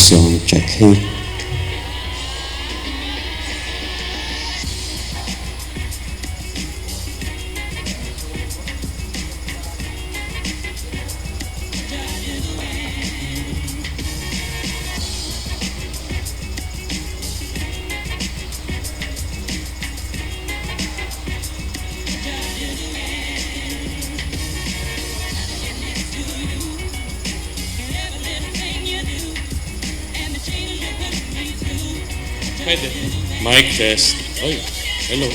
Sound check. Hey. Pwede. Mic test. Oy, hello.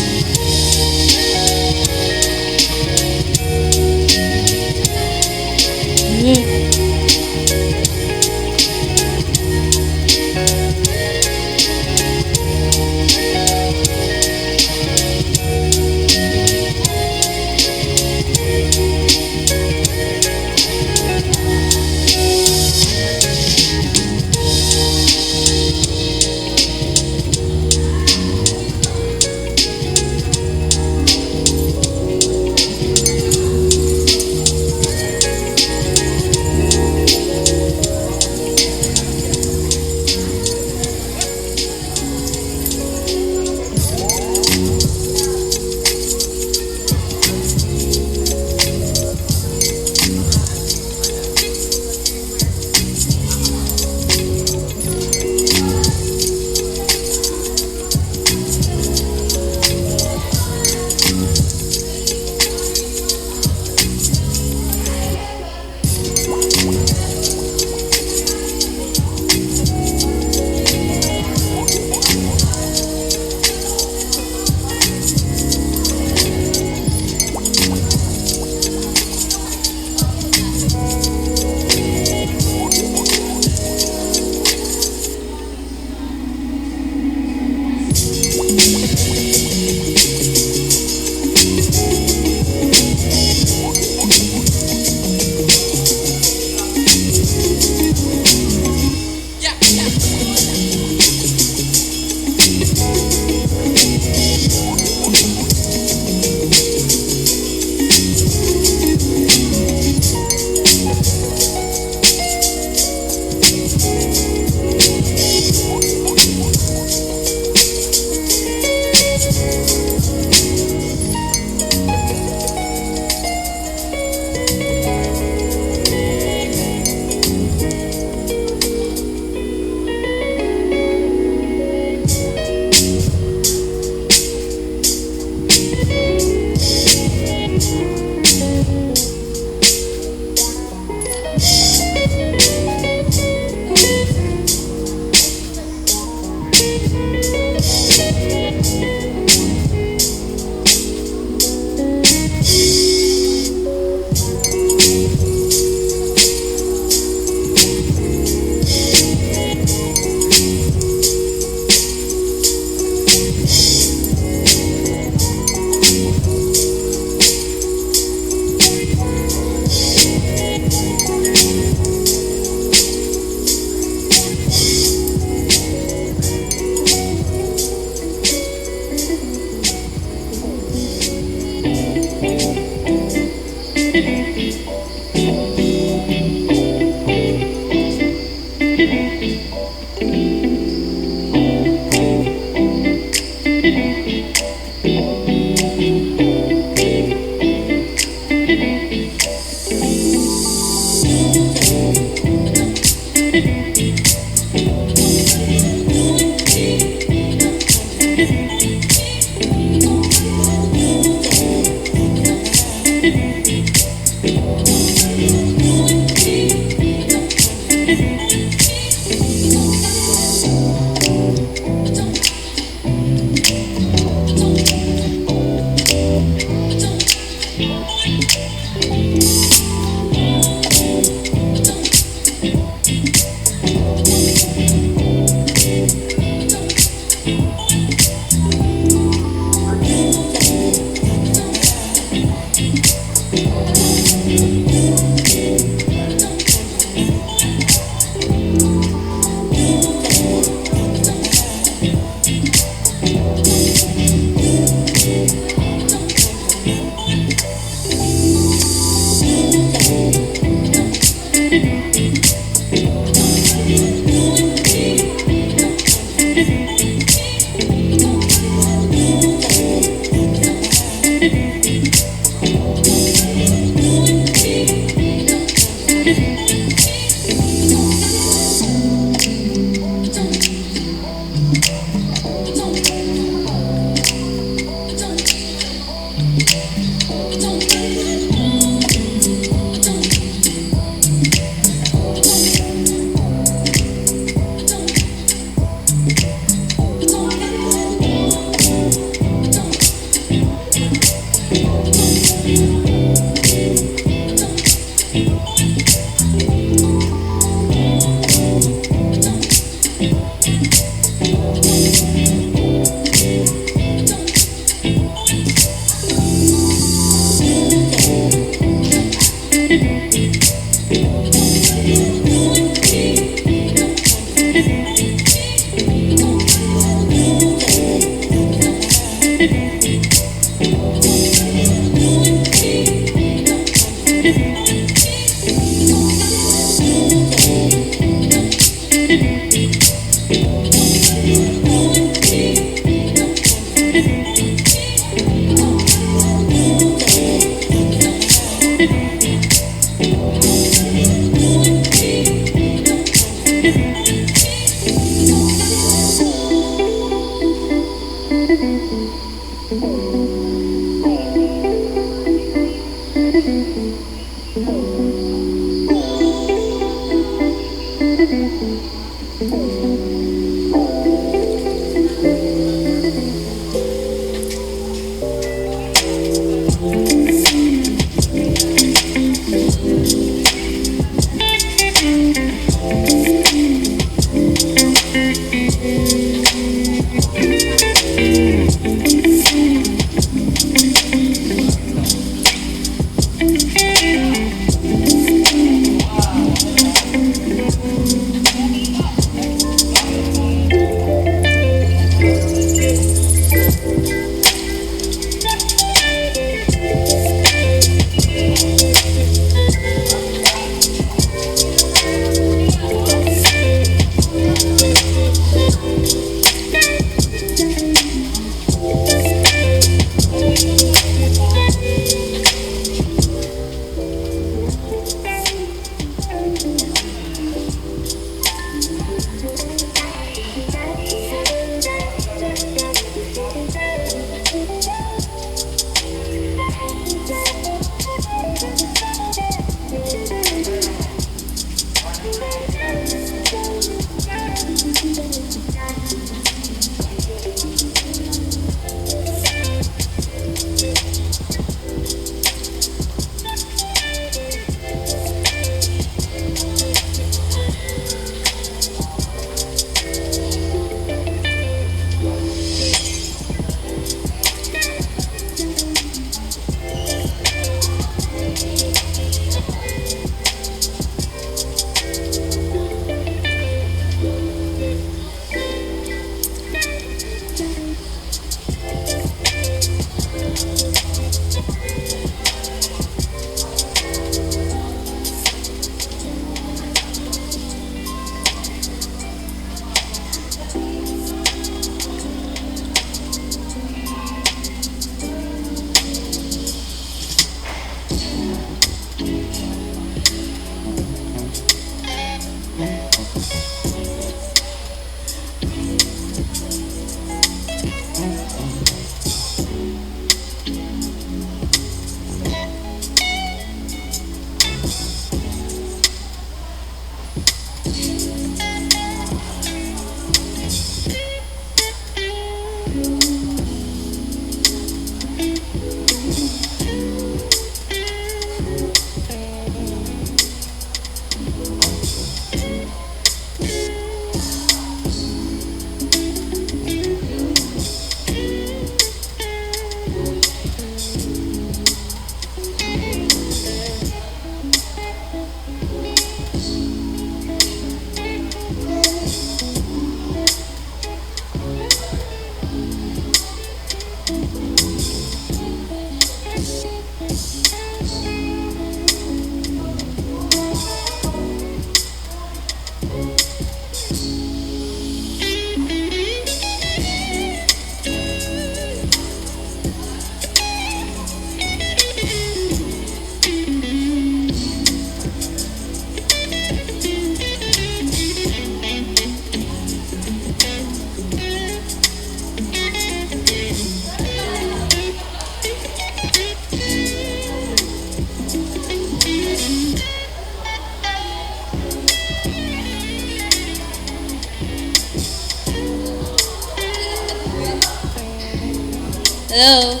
Hello?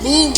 Boom!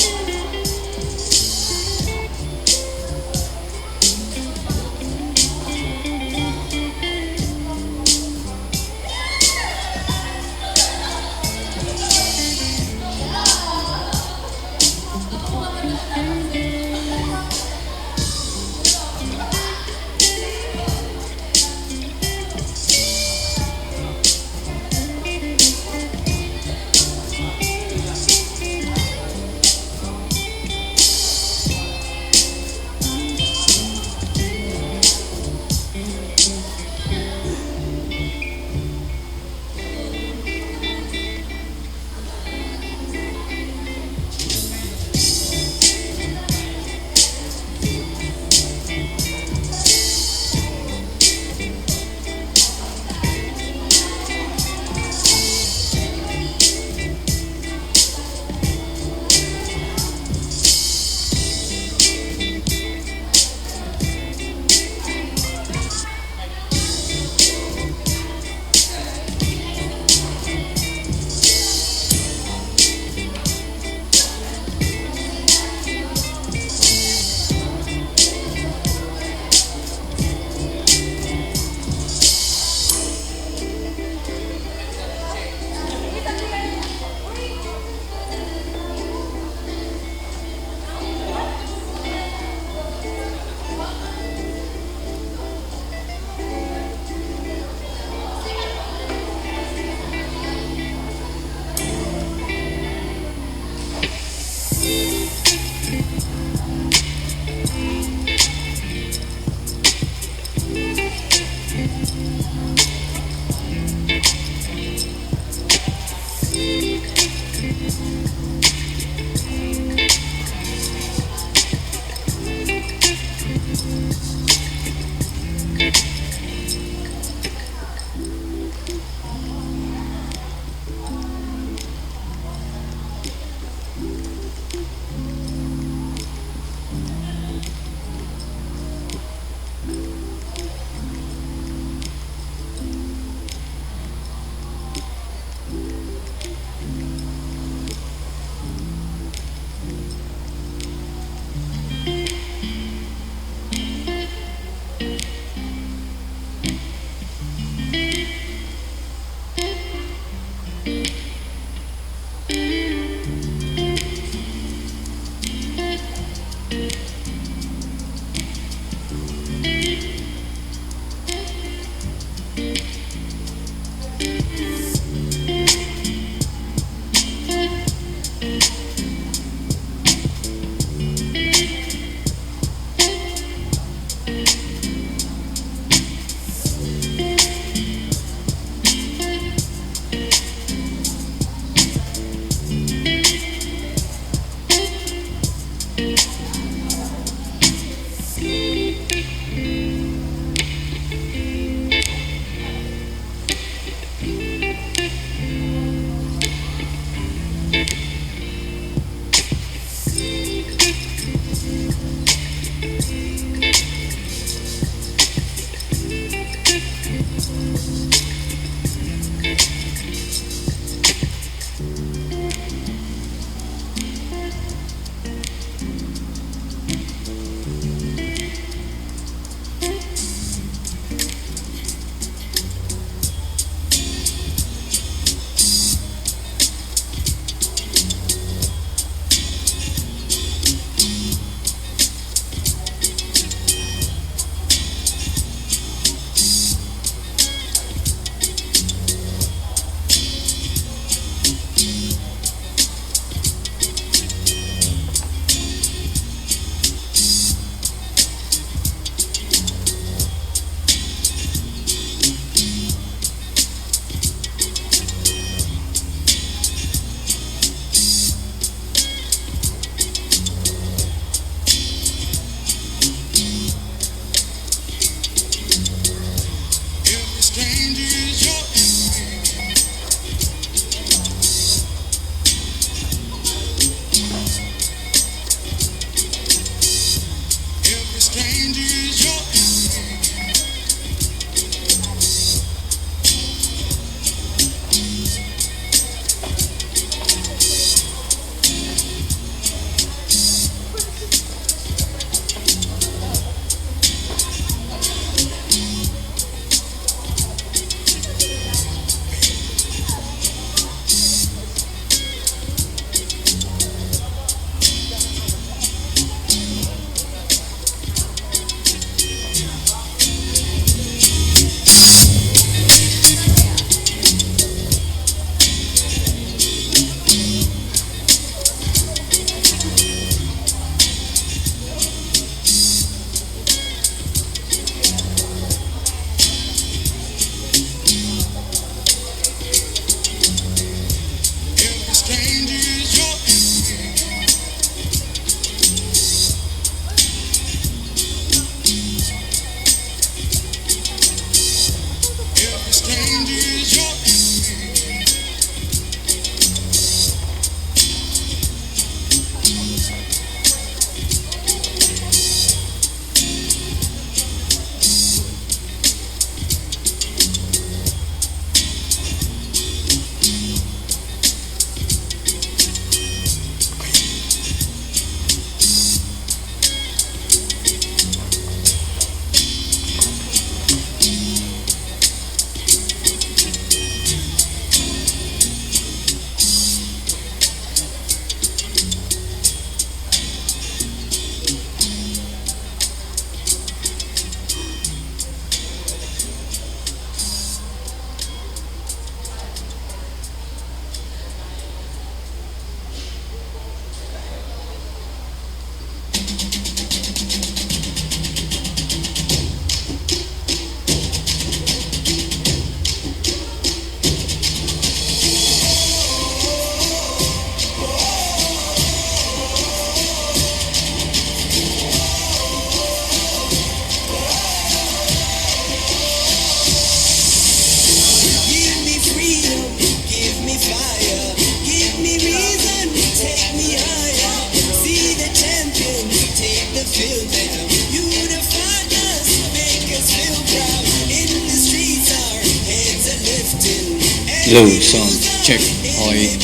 Hello, sound check. Okay.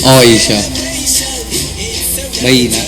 Okay siya. Mahina.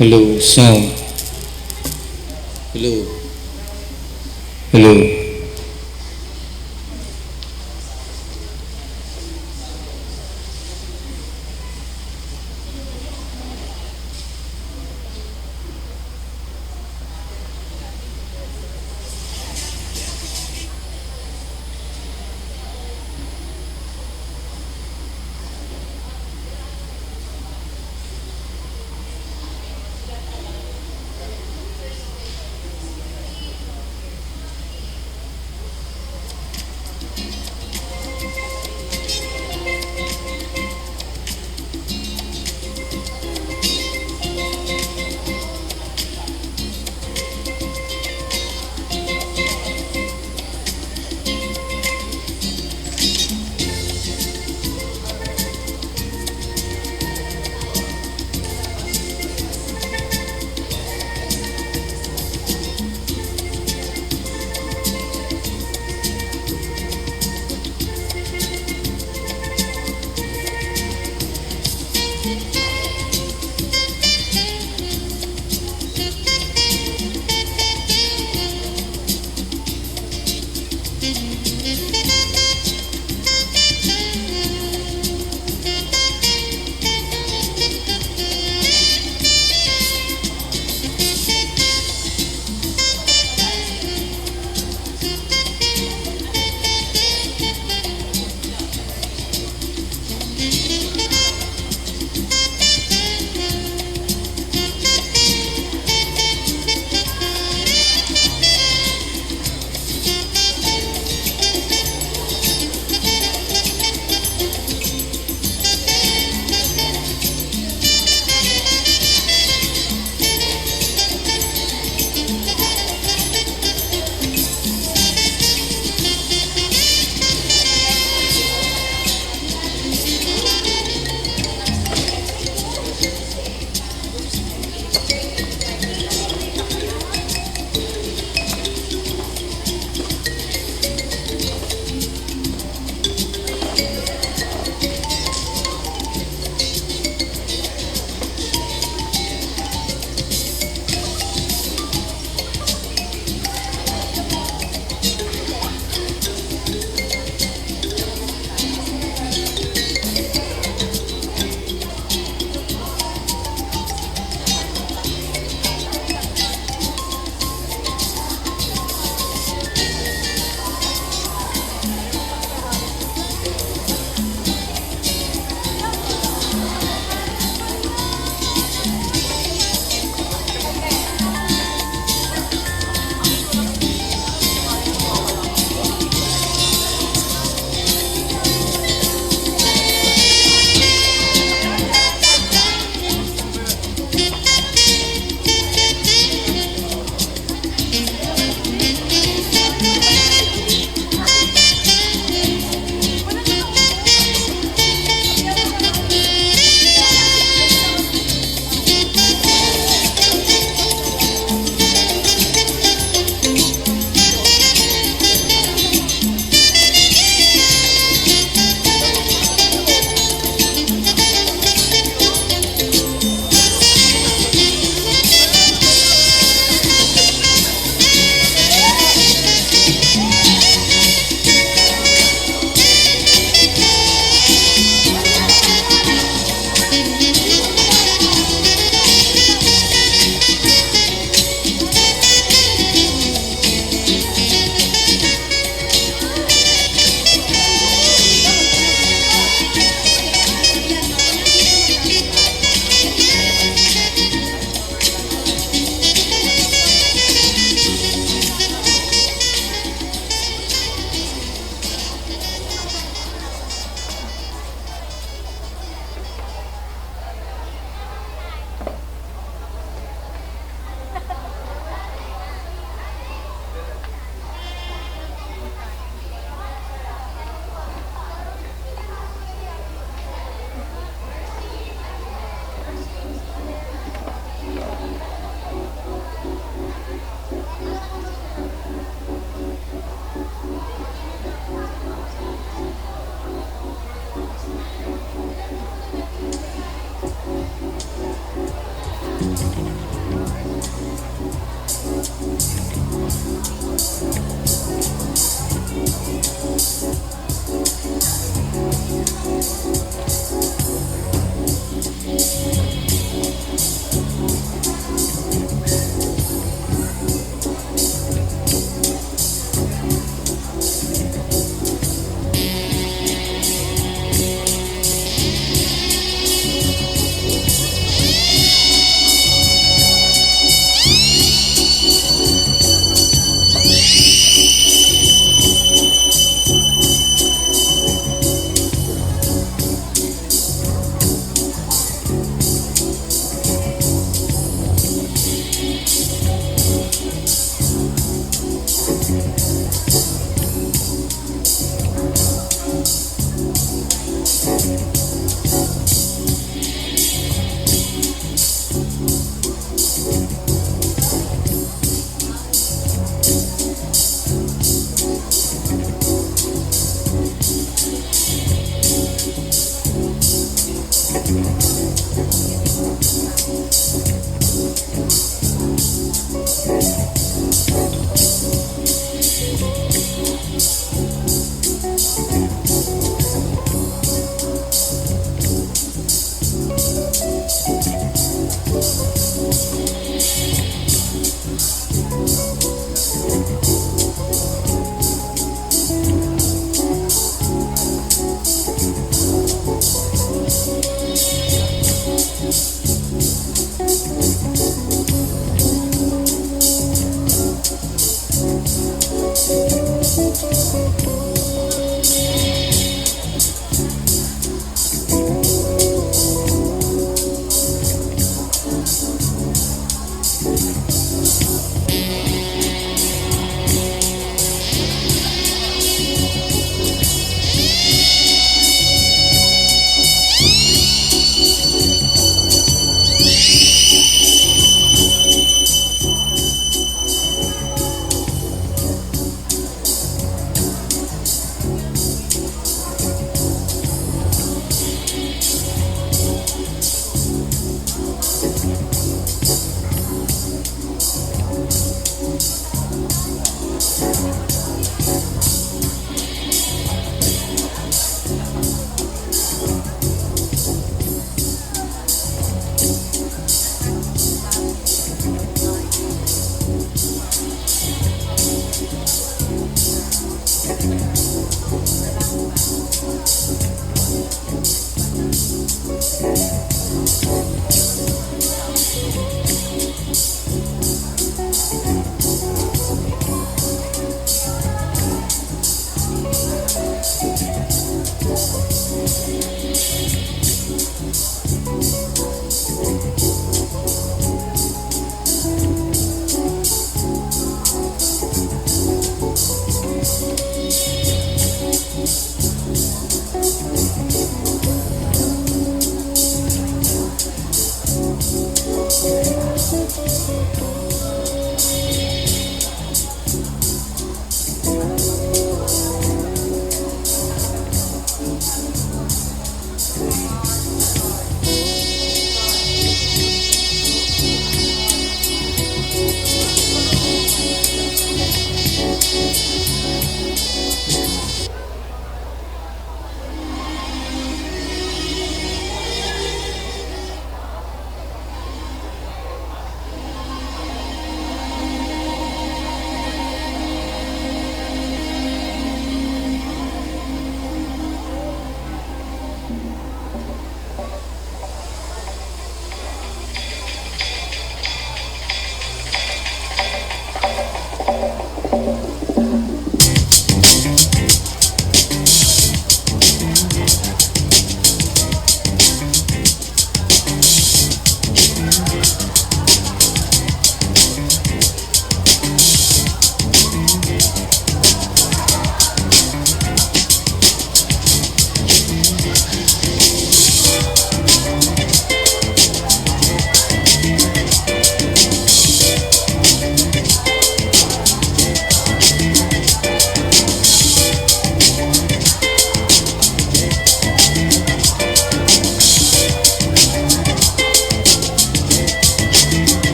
Hello, sound. Hello. Hello.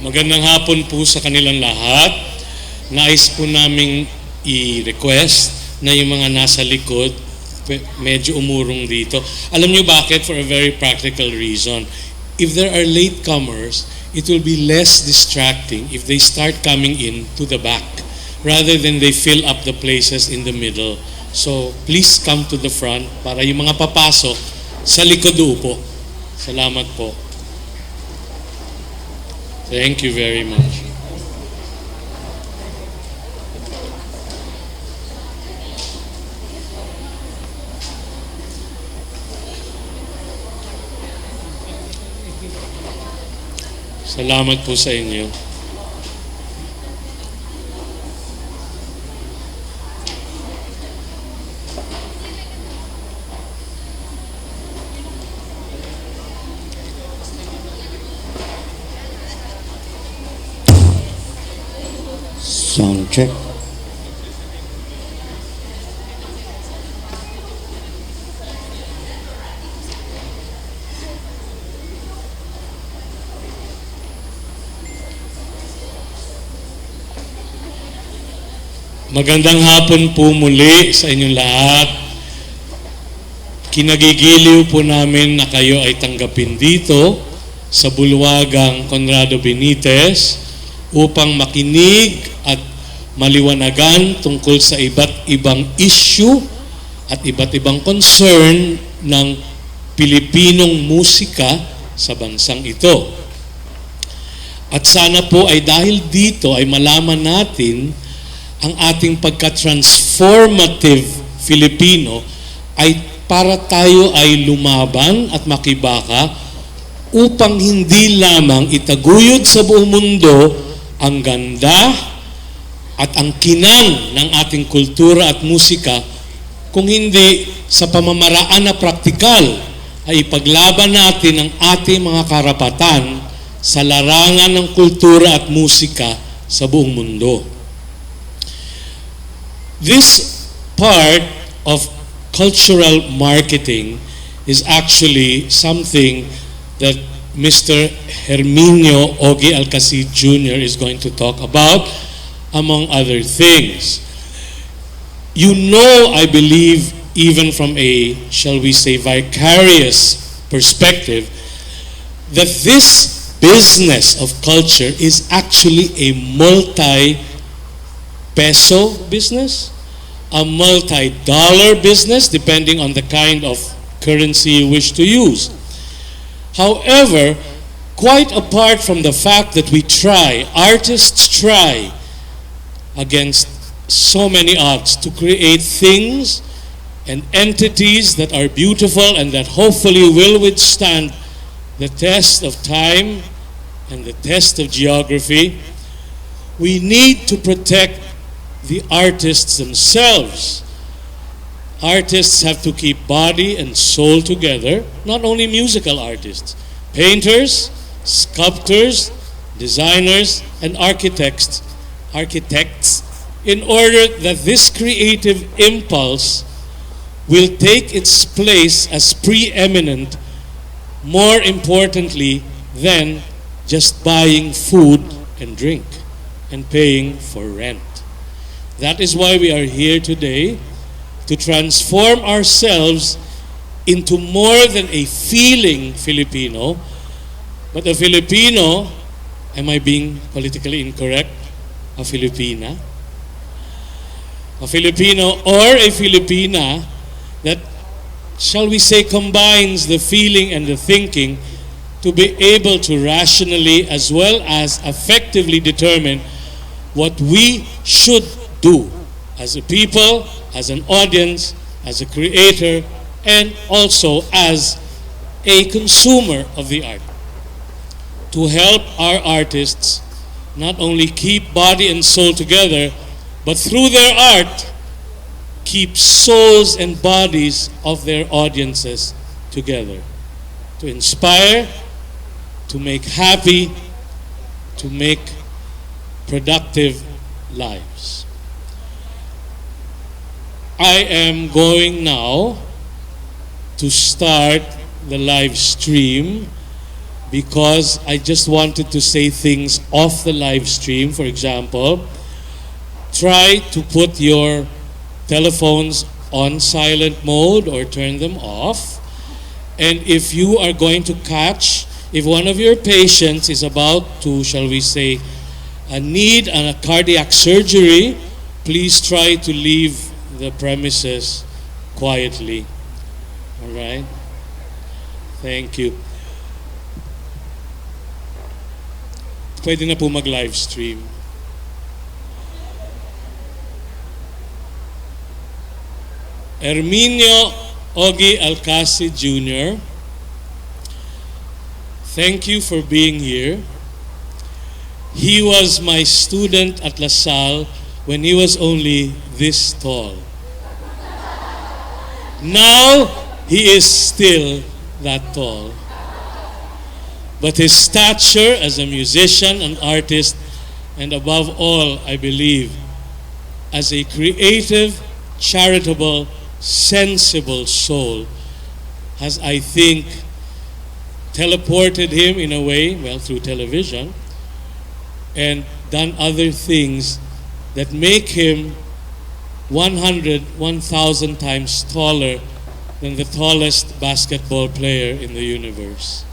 Magandang hapon po sa kanilang lahat. Nais po naming i-request na yung mga nasa likod medyo umurong dito. Alam niyo bakit? For a very practical reason. If there are latecomers, it will be less distracting if they start coming in to the back rather than they fill up the places in the middle. So please come to the front para yung mga papasok sa likod upo. Salamat po. Thank you very much. Salamat po sa inyo. Sound check. Magandang hapon po muli sa inyong lahat. Kinagigiliw po namin na kayo ay tanggapin dito sa bulwagang Conrado Benitez upang makinig at maliwanagan tungkol sa iba't ibang issue at iba't ibang concern ng Pilipinong musika sa bansang ito. At sana po ay dahil dito ay malaman natin ang ating pagka-transformative Filipino ay para tayo ay lumaban at makibaka upang hindi lamang itaguyod sa buong mundo ang ganda at ang kinang ng ating kultura at musika, kung hindi sa pamamaraan na praktikal ay ipaglaban natin ang ating mga karapatan sa larangan ng kultura at musika sa buong mundo. This part of cultural marketing is actually something that Mr. Herminio Ogie Alcacid Jr. is going to talk about, among other things. You know, I believe, even from a, shall we say, vicarious perspective, that this business of culture is actually a multi-peso business, a multi-dollar business, depending on the kind of currency you wish to use. However, quite apart from the fact that we try, artists try against so many odds to create things and entities that are beautiful and that hopefully will withstand the test of time and the test of geography, we need to protect the artists themselves. Artists have to keep body and soul together, not only musical artists, painters, sculptors, designers, and architects, in order that this creative impulse will take its place as preeminent, more importantly than just buying food and drink and paying for rent. That is why we are here today, to transform ourselves into more than a feeling Filipino, but a Filipino, am I being politically incorrect? A Filipina? A Filipino or a Filipina that, shall we say, combines the feeling and the thinking to be able to rationally as well as effectively determine what we should do as a people, as an audience, as a creator, and also as a consumer of the art. To help our artists not only keep body and soul together, but through their art, keep souls and bodies of their audiences together. To inspire, to make happy, to make productive lives. I am going now to start the live stream because I just wanted to say things off the live stream. For example, try to put your telephones on silent mode or turn them off. And if you are going to catch, if one of your patients is about to, shall we say, need a cardiac surgery, please try to leave the premises quietly. All right? Thank you. Pwede na po mag-live stream. Herminio Ogie Alcacid Jr., thank you for being here. He was my student at La Salle when he was only this tall. Now, he is still that tall. But his stature as a musician, an artist, and above all, I believe, as a creative, charitable, sensible soul, has, I think, teleported him in a way, well, through television, and done other things that make him 100, 1,000 times taller than the tallest basketball player in the universe.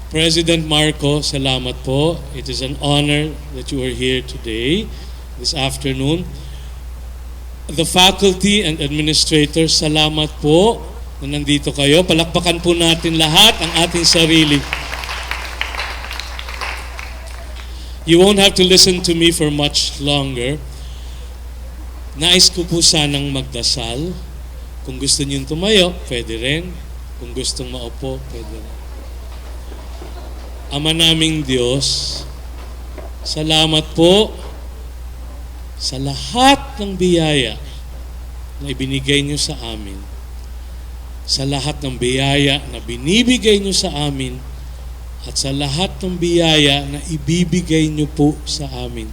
President Marco, salamat po. It is an honor that you are here today, this afternoon. The faculty and administrators, salamat po na nandito kayo. Palakpakan po natin lahat ang ating sarili. You won't have to listen to me for much longer. Nais ko po sanang magdasal. Kung gusto niyong tumayo, pwede rin. Kung gustong maupo, pwede rin. Ama naming Diyos, salamat po sa lahat ng biyaya na ibinigay niyo sa amin. Sa lahat ng biyaya na binibigay niyo sa amin at sa lahat ng biyaya na ibibigay niyo po sa amin.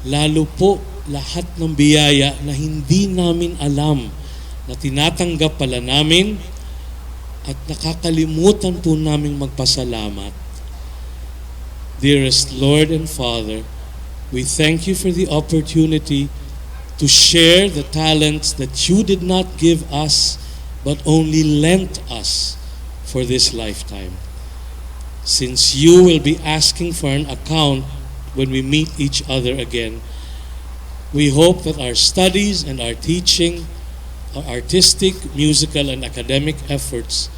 Lalo po lahat ng biyaya na hindi namin alam na tinatanggap pala namin at nakakalimutan po namin magpasalamat. Dearest Lord and Father, we thank you for the opportunity to share the talents that you did not give us but only lent us for this lifetime. Since you will be asking for an account when we meet each other again, we hope that our studies and our teaching, our artistic, musical, and academic efforts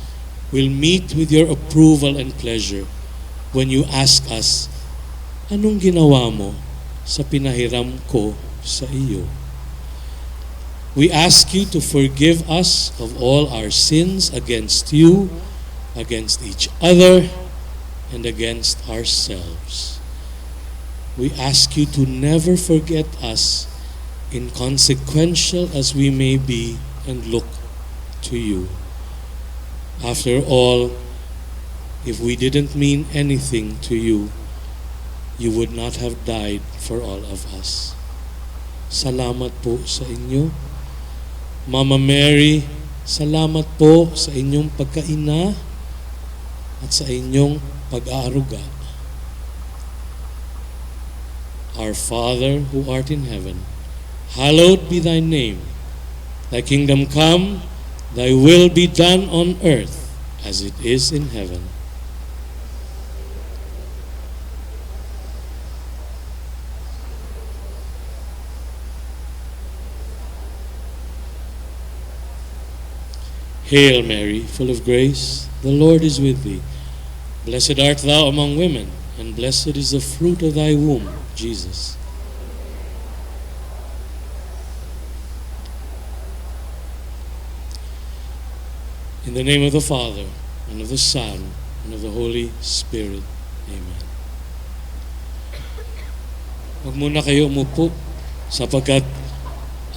will meet with your approval and pleasure when you ask us, anong ginawa mo sa pinahiram ko sa iyo? We ask you to forgive us of all our sins against you, against each other, and against ourselves. We ask you to never forget us, inconsequential as we may be, and look to you. After all, if we didn't mean anything to you, you would not have died for all of us. Salamat po sa inyo. Mama Mary, salamat po sa inyong pagkaina at sa inyong pag-aaruga. Our Father who art in heaven, hallowed be thy name. Thy kingdom come, thy will be done on earth as it is in heaven. Hail Mary, full of grace, the Lord is with thee. Blessed art thou among women, and blessed is the fruit of thy womb, Jesus. In the name of the Father, and of the Son, and of the Holy Spirit. Amen. Huwag muna kayo umupo sapagkat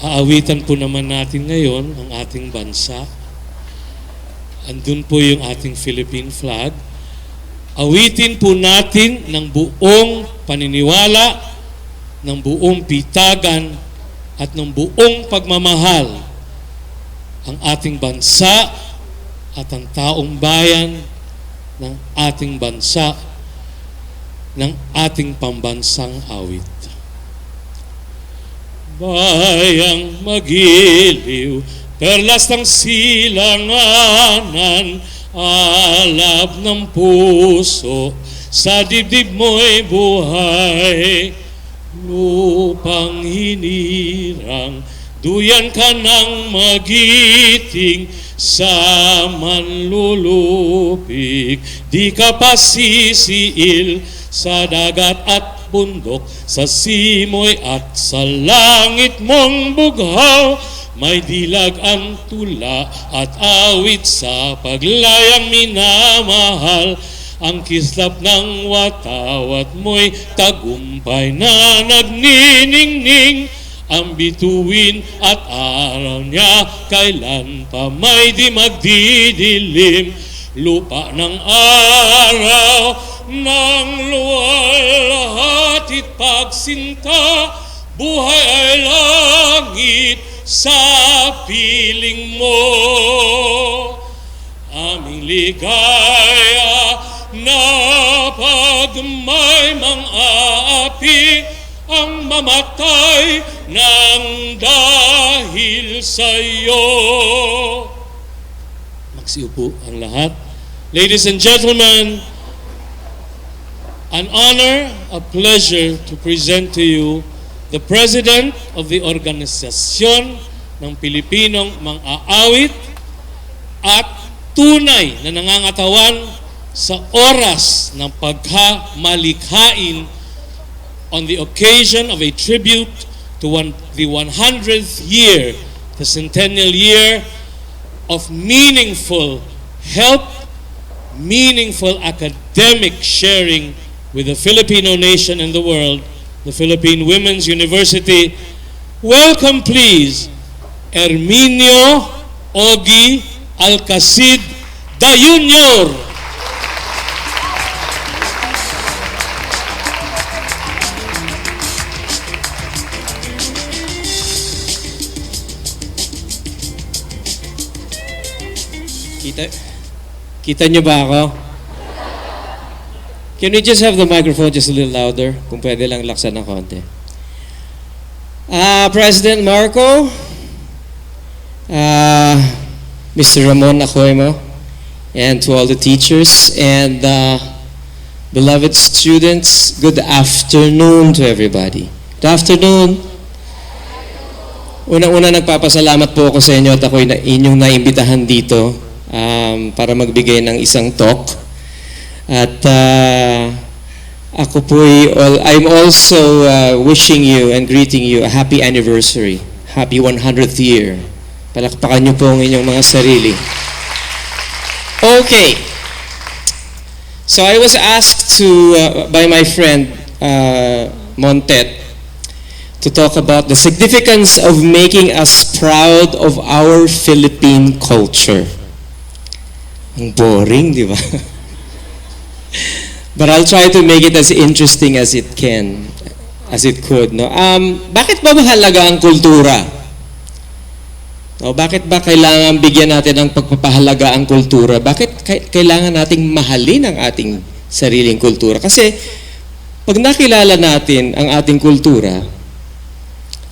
aawitan po naman natin ngayon ang ating bansa. Andun po yung ating Philippine flag. Awitin po natin ng buong paniniwala, ng buong pitagan, at ng buong pagmamahal ang ating bansa at ang taong bayan ng ating bansa, ng ating pambansang awit. Bayang magiliw, perlas ng silanganan, alab ng puso, sa dibdib mo'y buhay. Lupang hinirang, duyan ka ng magiting, sa manlulupig, di ka pasisiil, sa dagat at bundok, sa simoy at sa langit mong bughaw. May dilag ang tula at awit sa paglayang minamahal. Ang kislap ng watawat mo'y tagumpay na nagniningning. Ang bituin at araw niya kailan pa may di magdidilim. Lupa ng araw ng luwalhatit pagsinta, buhay ay langit sa piling mo. Aming ligaya na pagmay mang-aapi, ang mamatay ng dahil sa'yo. Magsiupo ang lahat. Ladies and gentlemen, an honor, a pleasure to present to you the President of the Organisasyon ng Pilipinong Mang-aawit at tunay na nangangatawan sa oras ng pagkamalikhain on the occasion of a tribute to the 100th year, the centennial year of meaningful help, meaningful academic sharing with the Filipino nation and the world, the Philippine Women's University. Welcome please, Herminio Ogi Alcacid da Junior. Kita nyo ba ako? Can we just have the microphone just a little louder? Kung pwede lang laksan ng konti. President Marco, Mr. Ramon Acoimo, and to all the teachers and beloved students, good afternoon to everybody. Good afternoon. Una-una nagpapasalamat po ako sa inyo at ako'y inyong naimbitahan dito para magbigay ng isang talk. At I'm also wishing you and greeting you a happy anniversary. Happy 100th year. Palakpakan niyo po ang inyong mga sarili. Okay. So I was asked by my friend Montet to talk about the significance of making us proud of our Philippine culture. Ang boring, di ba? But I'll try to make it as interesting as it could. No? Bakit ba mahalaga ang kultura? No, bakit ba kailangan bigyan natin ng pagpapahalaga ang kultura? Bakit kailangan nating mahalin ang ating sariling kultura? Kasi pag nakilala natin ang ating kultura,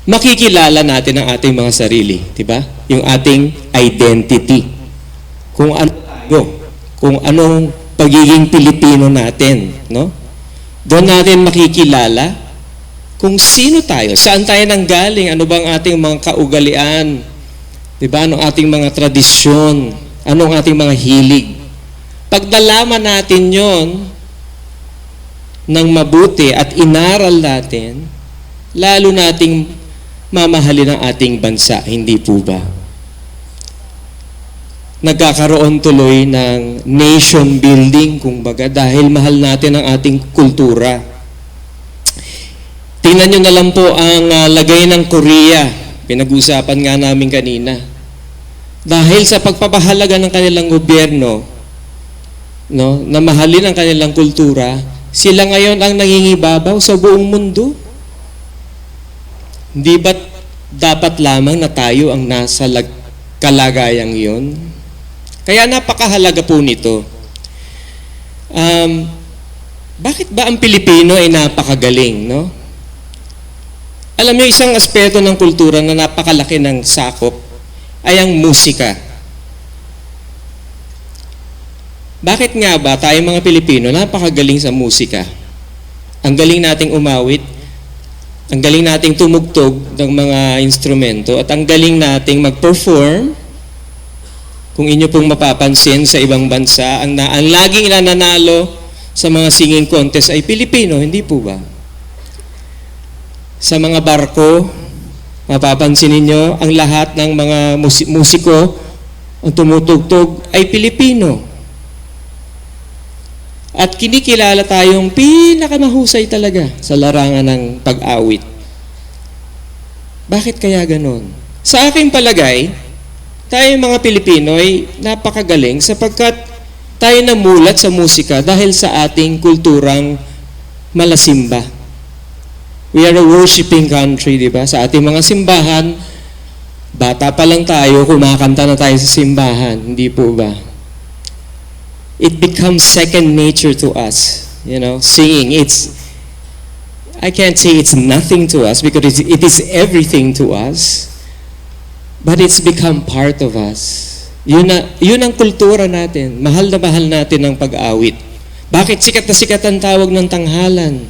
makikilala natin ang ating mga sarili, di ba? Yung ating identity. Kung ano kung anong pagiging Pilipino natin, no? Doon natin makikilala kung sino tayo, saan tayo nanggaling, ano bang ating mga kaugalian, 'di ba? Ano ating mga tradisyon, Anong ating mga hilig? Pag nalaman natin yon ng mabuti at inaral natin, lalo nating mamahalin ang ating bansa, hindi po ba? Nagkakaroon tuloy ng nation building, kumbaga, dahil mahal natin ang ating kultura. Tingnan nyo na lang po ang lagay ng Korea. Pinag-usapan nga namin kanina. Dahil sa pagpapahalaga ng kanilang gobyerno, no, na mahalin ang kanilang kultura, sila ngayon ang nangingibabaw sa buong mundo. Hindi ba dapat lamang na tayo ang nasa kalagayang yon? Kaya napakahalaga po nito. Bakit ba ang Pilipino ay napakagaling, no? Alam niyo, isang aspeto ng kultura na napakalaki ng sakop ay ang musika. Bakit nga ba tayo mga Pilipino napakagaling sa musika? Ang galing nating umawit, ang galing nating tumugtog ng mga instrumento, at ang galing nating mag-perform. Kung inyo pong mapapansin sa ibang bansa, ang laging nananalo sa mga singing contest ay Pilipino, hindi po ba? Sa mga barko, mapapansin ninyo, ang lahat ng mga musiko, ang tumutugtog ay Pilipino. At kinikilala tayong pinakamahusay talaga sa larangan ng pag-awit. Bakit kaya ganon? Sa aking palagay, tayo mga Pilipino ay napakagaling sapagkat tayo namulat sa musika dahil sa ating kulturang malasimba. We are a worshiping country, di ba? Sa ating mga simbahan, bata pa lang tayo, kumakanta na tayo sa simbahan, hindi po ba? It becomes second nature to us, you know, singing. I can't say it's nothing to us because it is everything to us. But it's become part of us. Yun ang kultura natin. Mahal na mahal natin ang pag-awit. Bakit sikat na sikat ang tawag ng tanghalan?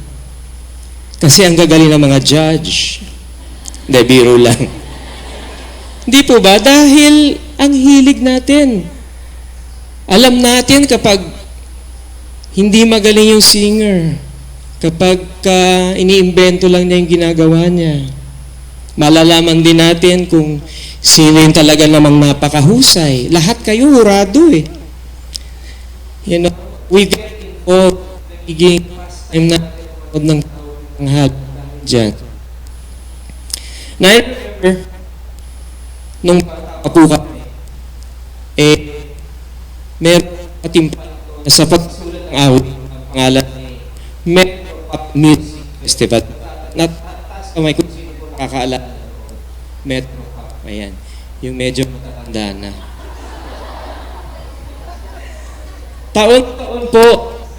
Kasi ang gagaling ng mga judge. Hindi, biro lang. Hindi po ba? Dahil ang hilig natin. Alam natin kapag hindi magaling yung singer, kapag iniimbento lang niya yung ginagawa niya, malalaman din natin kung sino yung talaga namang napakahusay. Lahat kayo hurado eh. You know, we get involved nagiging time na ng tanghal dyan. Na I remember, nung bata po kami, meron katimpal na sa pagsulat ng awit, pangalan Metro Pop Music Festival. Natatas kamay kung sino po nakakaalala. Metro Pop. Ayan. Yung medyo matatanda na. Taon-taon po,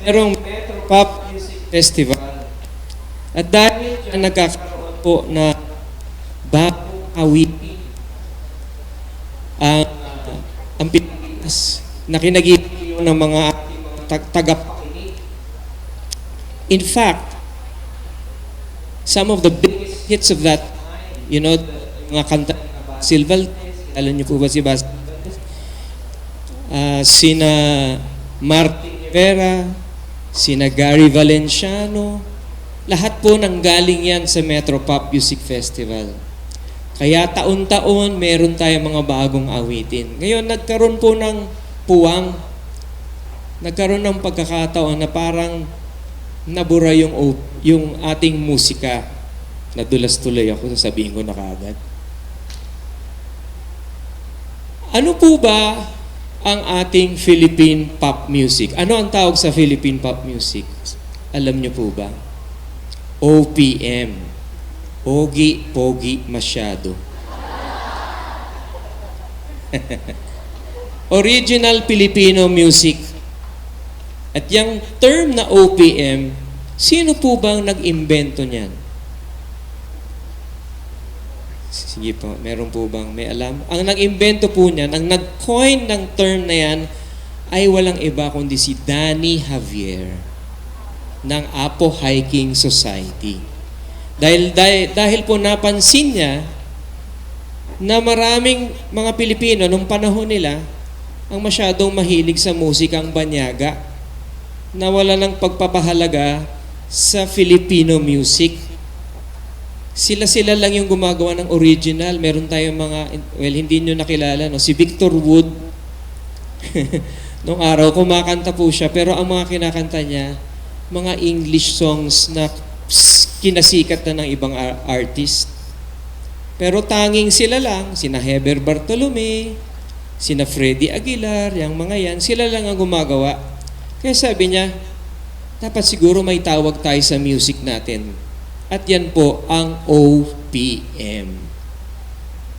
merong Metro Pop Music Festival. At dahil dyan nagkakaroon po na bagong awitin ang Pilipinas na kinagiliw ng mga tagapakinig. In fact, some of the biggest hits of that time, you know, mga kanta Silval, alam niyo po ba si Bas? Sina Martin Rivera, sina Gary Valenciano, lahat po nanggaling yan sa Metro Pop Music Festival. Kaya taon-taon meron tayong mga bagong awitin. Ngayon nagkaroon po ng puwang, nagkaroon ng pagkakataon na parang nabura yung ating musika. Nadulas tuloy ako, sasabihin ko na kaagad. Ano po ba ang ating Philippine pop music? Ano ang tawag sa Philippine pop music? Alam niyo po ba? OPM. Ogi, pogi, masyado. Original Filipino music. At yung term na OPM, sino po bang nag-imbento niyan? Sige po, meron po bang may alam? Ang nag-imbento po niyan, ang nag-coin ng term na yan, ay walang iba kundi si Danny Javier ng Apo Hiking Society. Dahil po napansin niya na maraming mga Pilipino nung panahon nila ang masyadong mahilig sa musikang banyaga na wala ng pagpapahalaga sa Filipino music. Sila lang yung gumagawa ng original. Meron tayong mga, well, hindi nyo nakilala, no? Si Victor Wood. Nung araw, kumakanta po siya, pero ang mga kinakanta niya, mga English songs na kinasikat na ng ibang artist. Pero tanging sila lang, sina Heber Bartolome, sina Freddy Aguilar, yung mga yan, sila lang ang gumagawa. Kaya sabi niya, dapat siguro may tawag tayo sa music natin. At yan po ang OPM.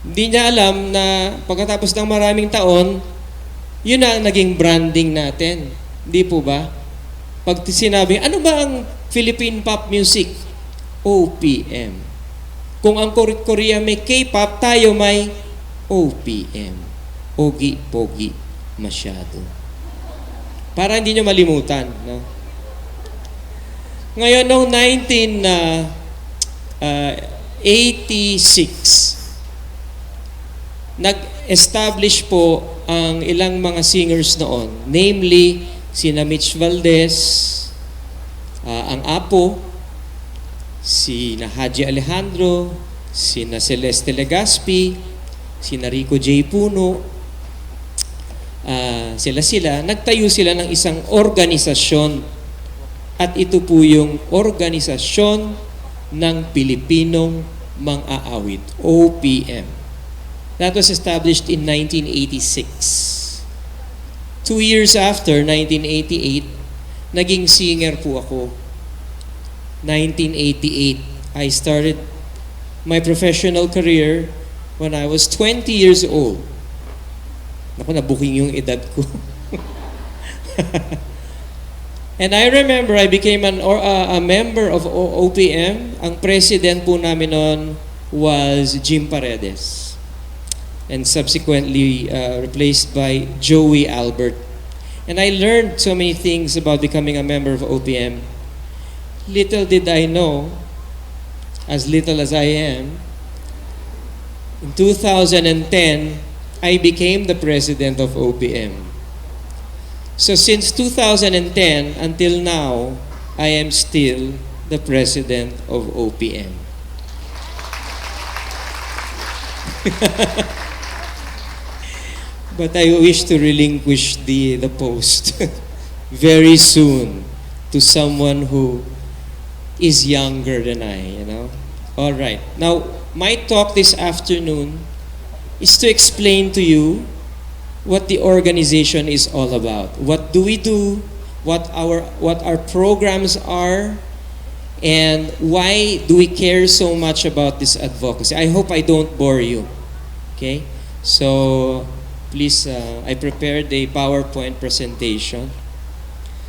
Hindi niya alam na pagkatapos ng maraming taon, yun na ang naging branding natin. Hindi po ba? Pag sinabi, ano ba ang Philippine pop music? OPM. Kung ang Korea may K-pop, tayo may OPM. Ogi-pogi masyado. Para hindi nyo malimutan. No? Ngayon, noong 1986, nag-establish po ang ilang mga singers noon. Namely, sina Mitch Valdez, ang Apo, sina Haji Alejandro, sina Celeste Legaspi, sina Rico J. Puno, sila, nagtayo sila ng isang organisasyon at ito po yung organisasyon ng Pilipinong Mang-aawit, OPM. That was established in 1986. 2 years after, 1988, naging singer po ako. 1988, I started my professional career when I was 20 years old. Naku, nabuking yung edad ko. And I remember I became a member of OPM. Ang president po namin noon was Jim Paredes. And subsequently replaced by Joey Albert. And I learned so many things about becoming a member of OPM. Little did I know, as little as I am, in 2010, I became the president of OPM. So since 2010 until now, I am still the president of OPM. But I wish to relinquish the post very soon to someone who is younger than I, you know. All right. Now, my talk this afternoon is to explain to you what the organization is all about. What do we do? What our programs are? And why do we care so much about this advocacy? I hope I don't bore you. Okay? So, please, I prepared a PowerPoint presentation.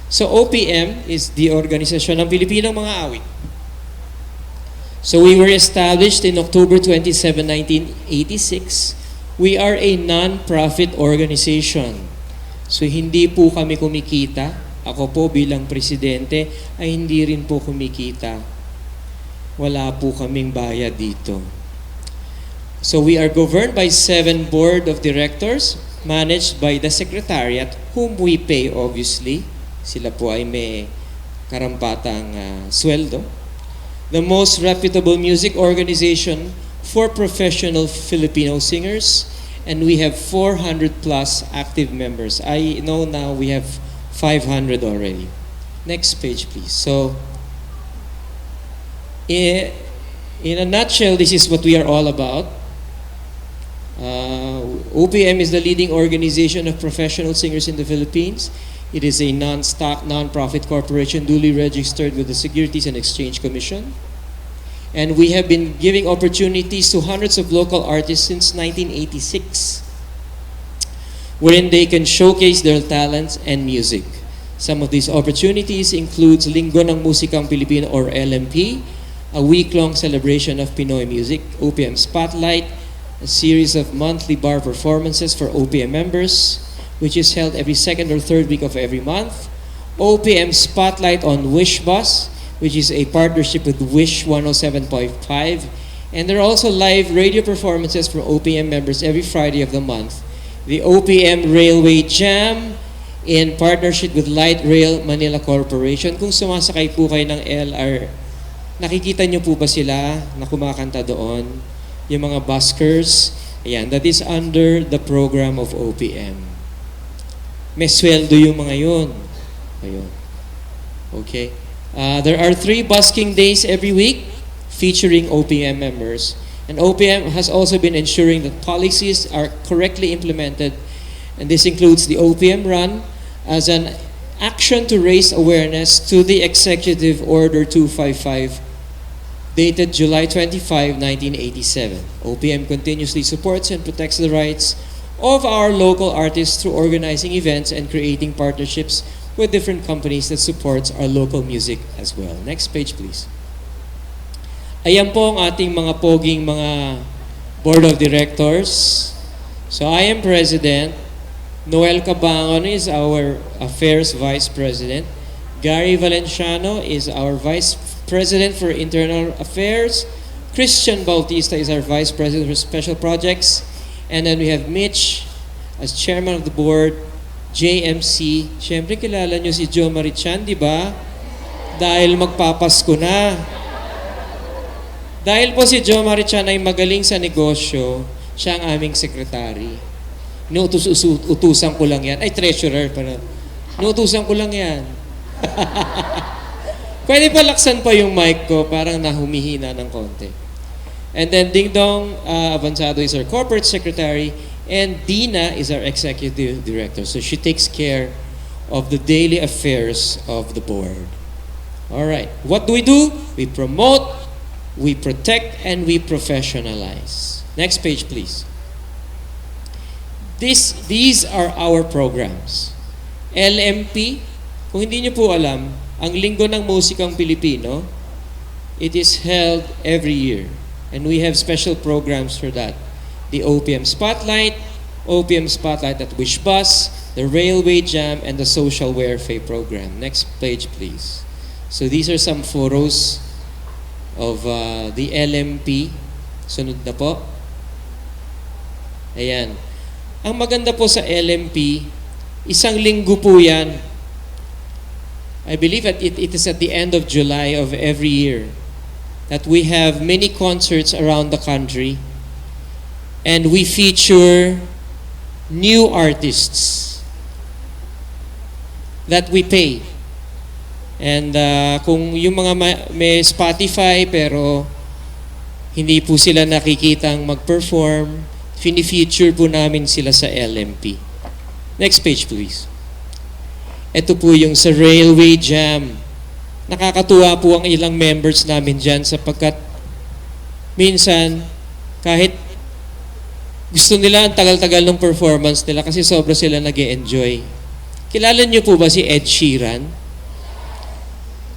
So, OPM is the Organisasyon ng Pilipinong Mang-aawit. So, we were established in October 27, 1986. We are a non-profit organization. So, hindi po kami kumikita. Ako po bilang presidente ay hindi rin po kumikita. Wala po kaming bayad dito. So we are governed by 7 board of directors managed by the secretariat whom we pay obviously. Sila po ay may karampatang sweldo. The most reputable music organization for professional Filipino singers, and we have 400 plus active members. I know now we have 500 already. Next page, please. So, in a nutshell, this is what we are all about. OPM is the leading organization of professional singers in the Philippines. It is a non-stock, non-profit corporation duly registered with the Securities and Exchange Commission. And we have been giving opportunities to hundreds of local artists since 1986, wherein they can showcase their talents and music. Some of these opportunities includes Linggo ng Musikang Pilipino or LMP, a week-long celebration of Pinoy music, OPM Spotlight, a series of monthly bar performances for OPM members, which is held every second or third week of every month, OPM Spotlight on Wish Bus, which is a partnership with Wish 107.5, and there are also live radio performances for OPM members every Friday of the month, the OPM Railway Jam in partnership with Light Rail Manila Corporation. Kung sumasakay po kayo ng LR, nakikita niyo po ba sila na kumakanta doon? Yung mga buskers, ayan, that is under the program of OPM. May sweldo yung mga yun. Ayun. Okay. There are 3 busking days every week featuring OPM members. And OPM has also been ensuring that policies are correctly implemented. And this includes the OPM Run as an action to raise awareness to the Executive Order 255 dated July 25, 1987. OPM continuously supports and protects the rights of our local artists through organizing events and creating partnerships with different companies that supports our local music as well. Next page, please. Ayan po ang ating mga poging mga board of directors. So I am president. Noel Cabangon is our affairs vice president. Gary Valenciano is our vice president for internal affairs. Christian Bautista is our vice president for special projects. And then we have Mitch as chairman of the board. JMC, syempre kilala nyo si Joe Marichan, di ba? Dahil magpapasko na. Dahil po si Joe Marichan ay magaling sa negosyo, siya ang aming sekretary. Inuutusan ko lang yan. Ay, treasurer pala. Inuutusan ko lang yan. Pwede pa laksan pa yung mic ko, parang nahumihina ng konti. And then Ding Dong Avanzado is our corporate secretary. And Dina is our executive director. So she takes care of the daily affairs of the board. All right. What do? We promote, we protect, and we professionalize. Next page, please. These are our programs. LMP, kung hindi niyo po alam, ang Linggo ng Musikang Pilipino, it is held every year. And we have special programs for that. The OPM Spotlight at Wish Bus, the Railway Jam, and the Social Welfare Program. Next page, please. So these are some photos of the LMP. Sunod na po. Ayan. Ang maganda po sa LMP, isang linggo po yan. I believe that it is at the end of July of every year that we have many concerts around the country. And we feature new artists that we pay. And kung yung mga may Spotify pero hindi po sila nakikitang mag-perform, fini-feature po namin sila sa LMP. Next page, please. Ito po yung sa Railway Jam. Nakakatuwa po ang ilang members namin dyan sapagkat minsan kahit gusto nila ang tagal-tagal ng performance nila kasi sobra sila nag-e-enjoy. Kilala niyo po ba si Ed Sheeran?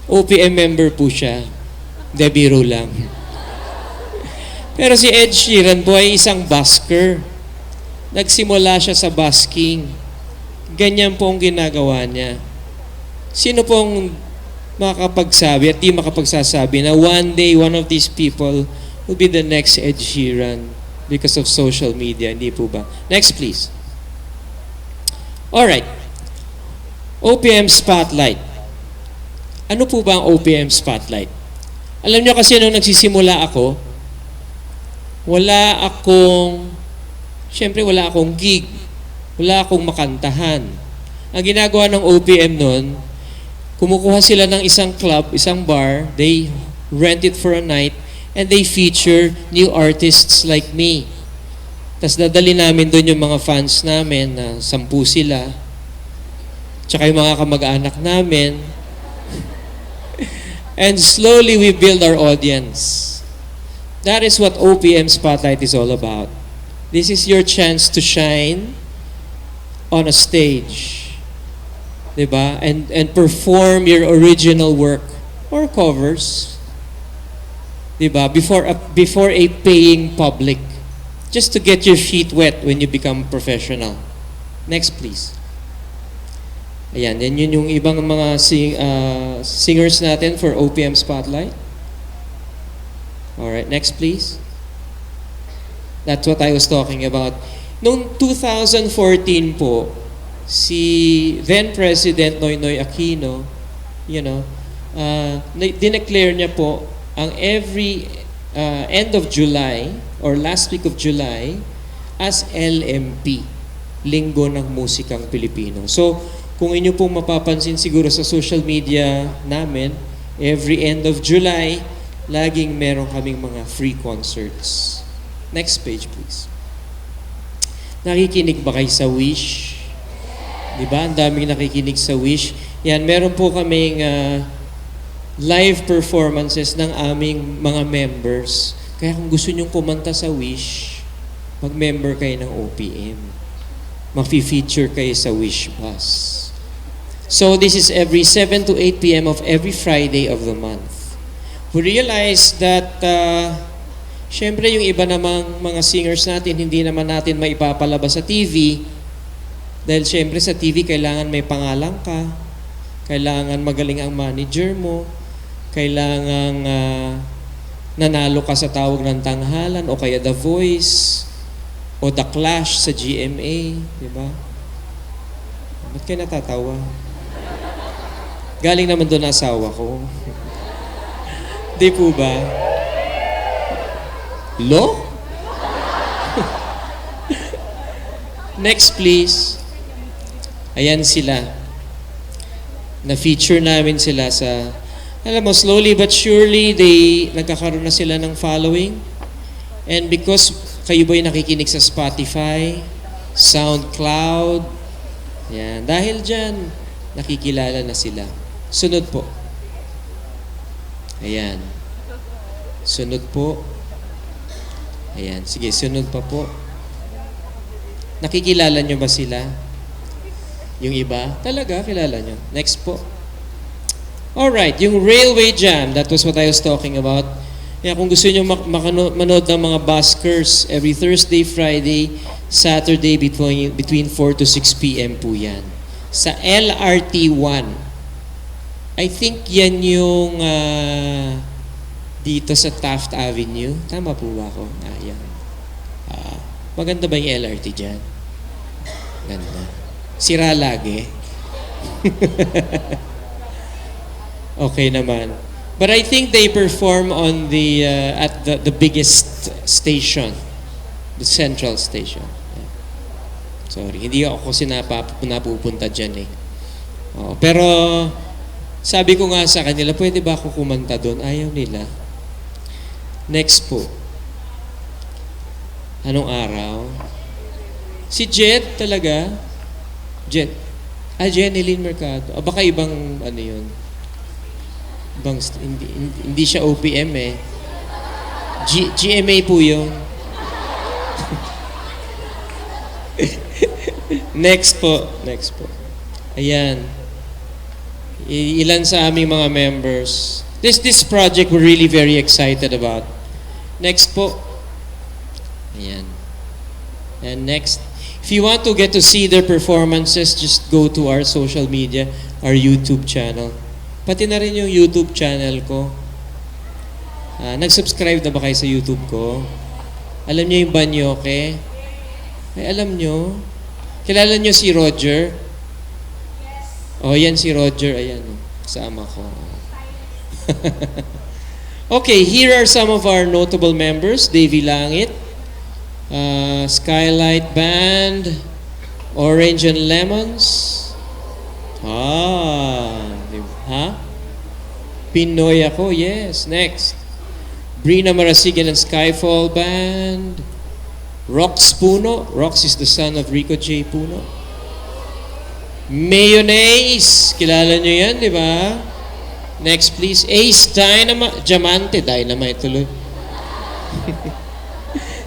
OPM member po siya. Biro lang. Pero si Ed Sheeran po ay isang busker. Nagsimula siya sa busking. Ganyan po ang ginagawa niya. Sino pong makakapagsabi at di makapagsasabi na one day one of these people will be the next Ed Sheeran? Because of social media, hindi po ba? Next, please. Alright. OPM Spotlight. Ano po ba ang OPM Spotlight? Alam niyo kasi nung nagsisimula ako, wala akong gig. Wala akong makantahan. Ang ginagawa ng OPM noon, kumukuha sila ng isang club, isang bar, they rent it for a night, and they feature new artists like me. Tapos dadali namin doon yung mga fans namin na 10 sila. Tsaka yung mga kamag-anak namin. And slowly we build our audience. That is what OPM Spotlight is all about. This is your chance to shine on a stage. Diba? And perform your original work or covers. Diba? Before a paying public. Just to get your feet wet when you become professional. Next, please. Ayan, yun yung ibang mga singers natin for OPM Spotlight. Alright, next please. That's what I was talking about. Noong 2014 po, si then President Noynoy Aquino, dineclare niya po ang every end of July or last week of July as LMP, Linggo ng Musikang Pilipino. So, kung inyo pong mapapansin siguro sa social media namin, every end of July, laging meron kaming mga free concerts. Next page, please. Nakikinig ba kayo sa Wish? Diba? Ang daming nakikinig sa Wish. Yan, meron po kaming live performances ng aming mga members. Kaya kung gusto nyong kumanta sa Wish, mag-member kayo ng OPM. Mafi-feature kayo sa Wish Bus. So this is every 7 to 8 p.m. of every Friday of the month. We realize that syempre yung iba namang mga singers natin, hindi naman natin maipapalabas sa TV. Dahil syempre sa TV, kailangan may pangalan ka. Kailangan magaling ang manager mo. Kailangan nanalo ka sa tawag ng tanghalan o kaya The Voice o The Clash sa GMA. Diba? Ba't kayo natatawa? Galing naman doon asawa ko. Di po ba? Lo? Next please. Ayan sila. Na-feature namin sila sa, alam mo, slowly but surely, nagkakaroon na sila ng following. And because kayo ba'y nakikinig sa Spotify, SoundCloud, yan, dahil dyan, nakikilala na sila. Sunod po. Ayan. Sunod po. Ayan. Sige, sunod pa po. Nakikilala nyo ba sila? Yung iba? Talaga, kilala nyo. Next po. Alright, yung Railway Jam, that was what I was talking about. Kaya kung gusto nyo manood ng mga buskers, every Thursday, Friday, Saturday, between 4 to 6 p.m. po yan. Sa LRT 1. I think yan yung dito sa Taft Avenue. Tama po ba ako? Yan. Maganda ba yung LRT dyan? Ganda. Sira lagi. Okay naman. But I think they perform on at the biggest station, the central station. Sorry, hindi ako kasi napupunta dyan eh. Pero sabi ko nga sa kanila, pwede ba ako kumanta doon? Ayaw nila. Next po. Anong araw? Si Jet talaga. Jet. Jeneline Mercado. Baka ibang ano yun. Hindi siya OPM eh. GMA po yun. Next po. Ayan. Ilan sa aming mga members. This project we're really very excited about. Next po. Ayan. And next. If you want to get to see their performances, just go to our social media, our YouTube channel. Pati na rin yung YouTube channel ko. Nag-subscribe na ba kayo sa YouTube ko? Alam niyo yung Banyoke? Ay, alam niyo? Kilala niyo si Roger? Oh, yan si Roger. Ayan, kasama ko. Okay, here are some of our notable members. Davy Langit, Skylight Band, Orange and Lemons. Pinoy ako, yes. Next. Brina Marasigan and Skyfall Band. Rox Puno. Rox is the son of Rico J. Puno. Mayonnaise. Kilala nyo yan, di ba? Next, please. Ace Diamante. Dynamite tuloy.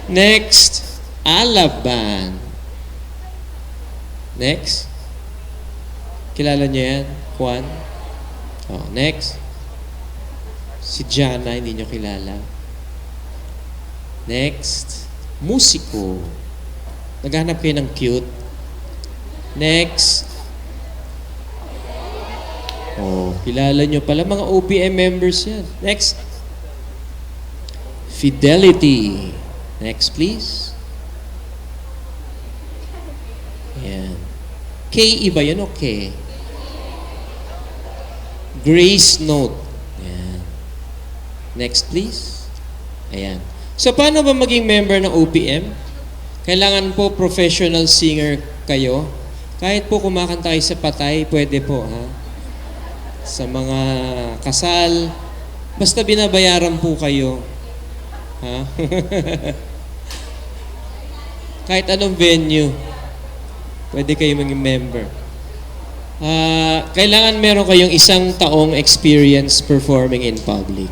Next. Alaban. Next. Kilala nyo yan? Juan. Next. Si Jana, hindi nyo kilala. Next. Musiko. Naghanap kayo ng cute. Next. Kilala nyo pala. Mga OPM members yan. Next. Fidelity. Next, please. K ba yun o K? Grace note. Ayan. Next please. Ayan. So paano ba maging member ng OPM? Kailangan po professional singer kayo. Kahit po kumakanta kayo sa patay, pwede po, ha? Sa mga kasal, basta binabayaran po kayo. Ha? Kahit anong venue, pwede kayo maging member. Kailangan meron kayong 1 taong experience performing in public.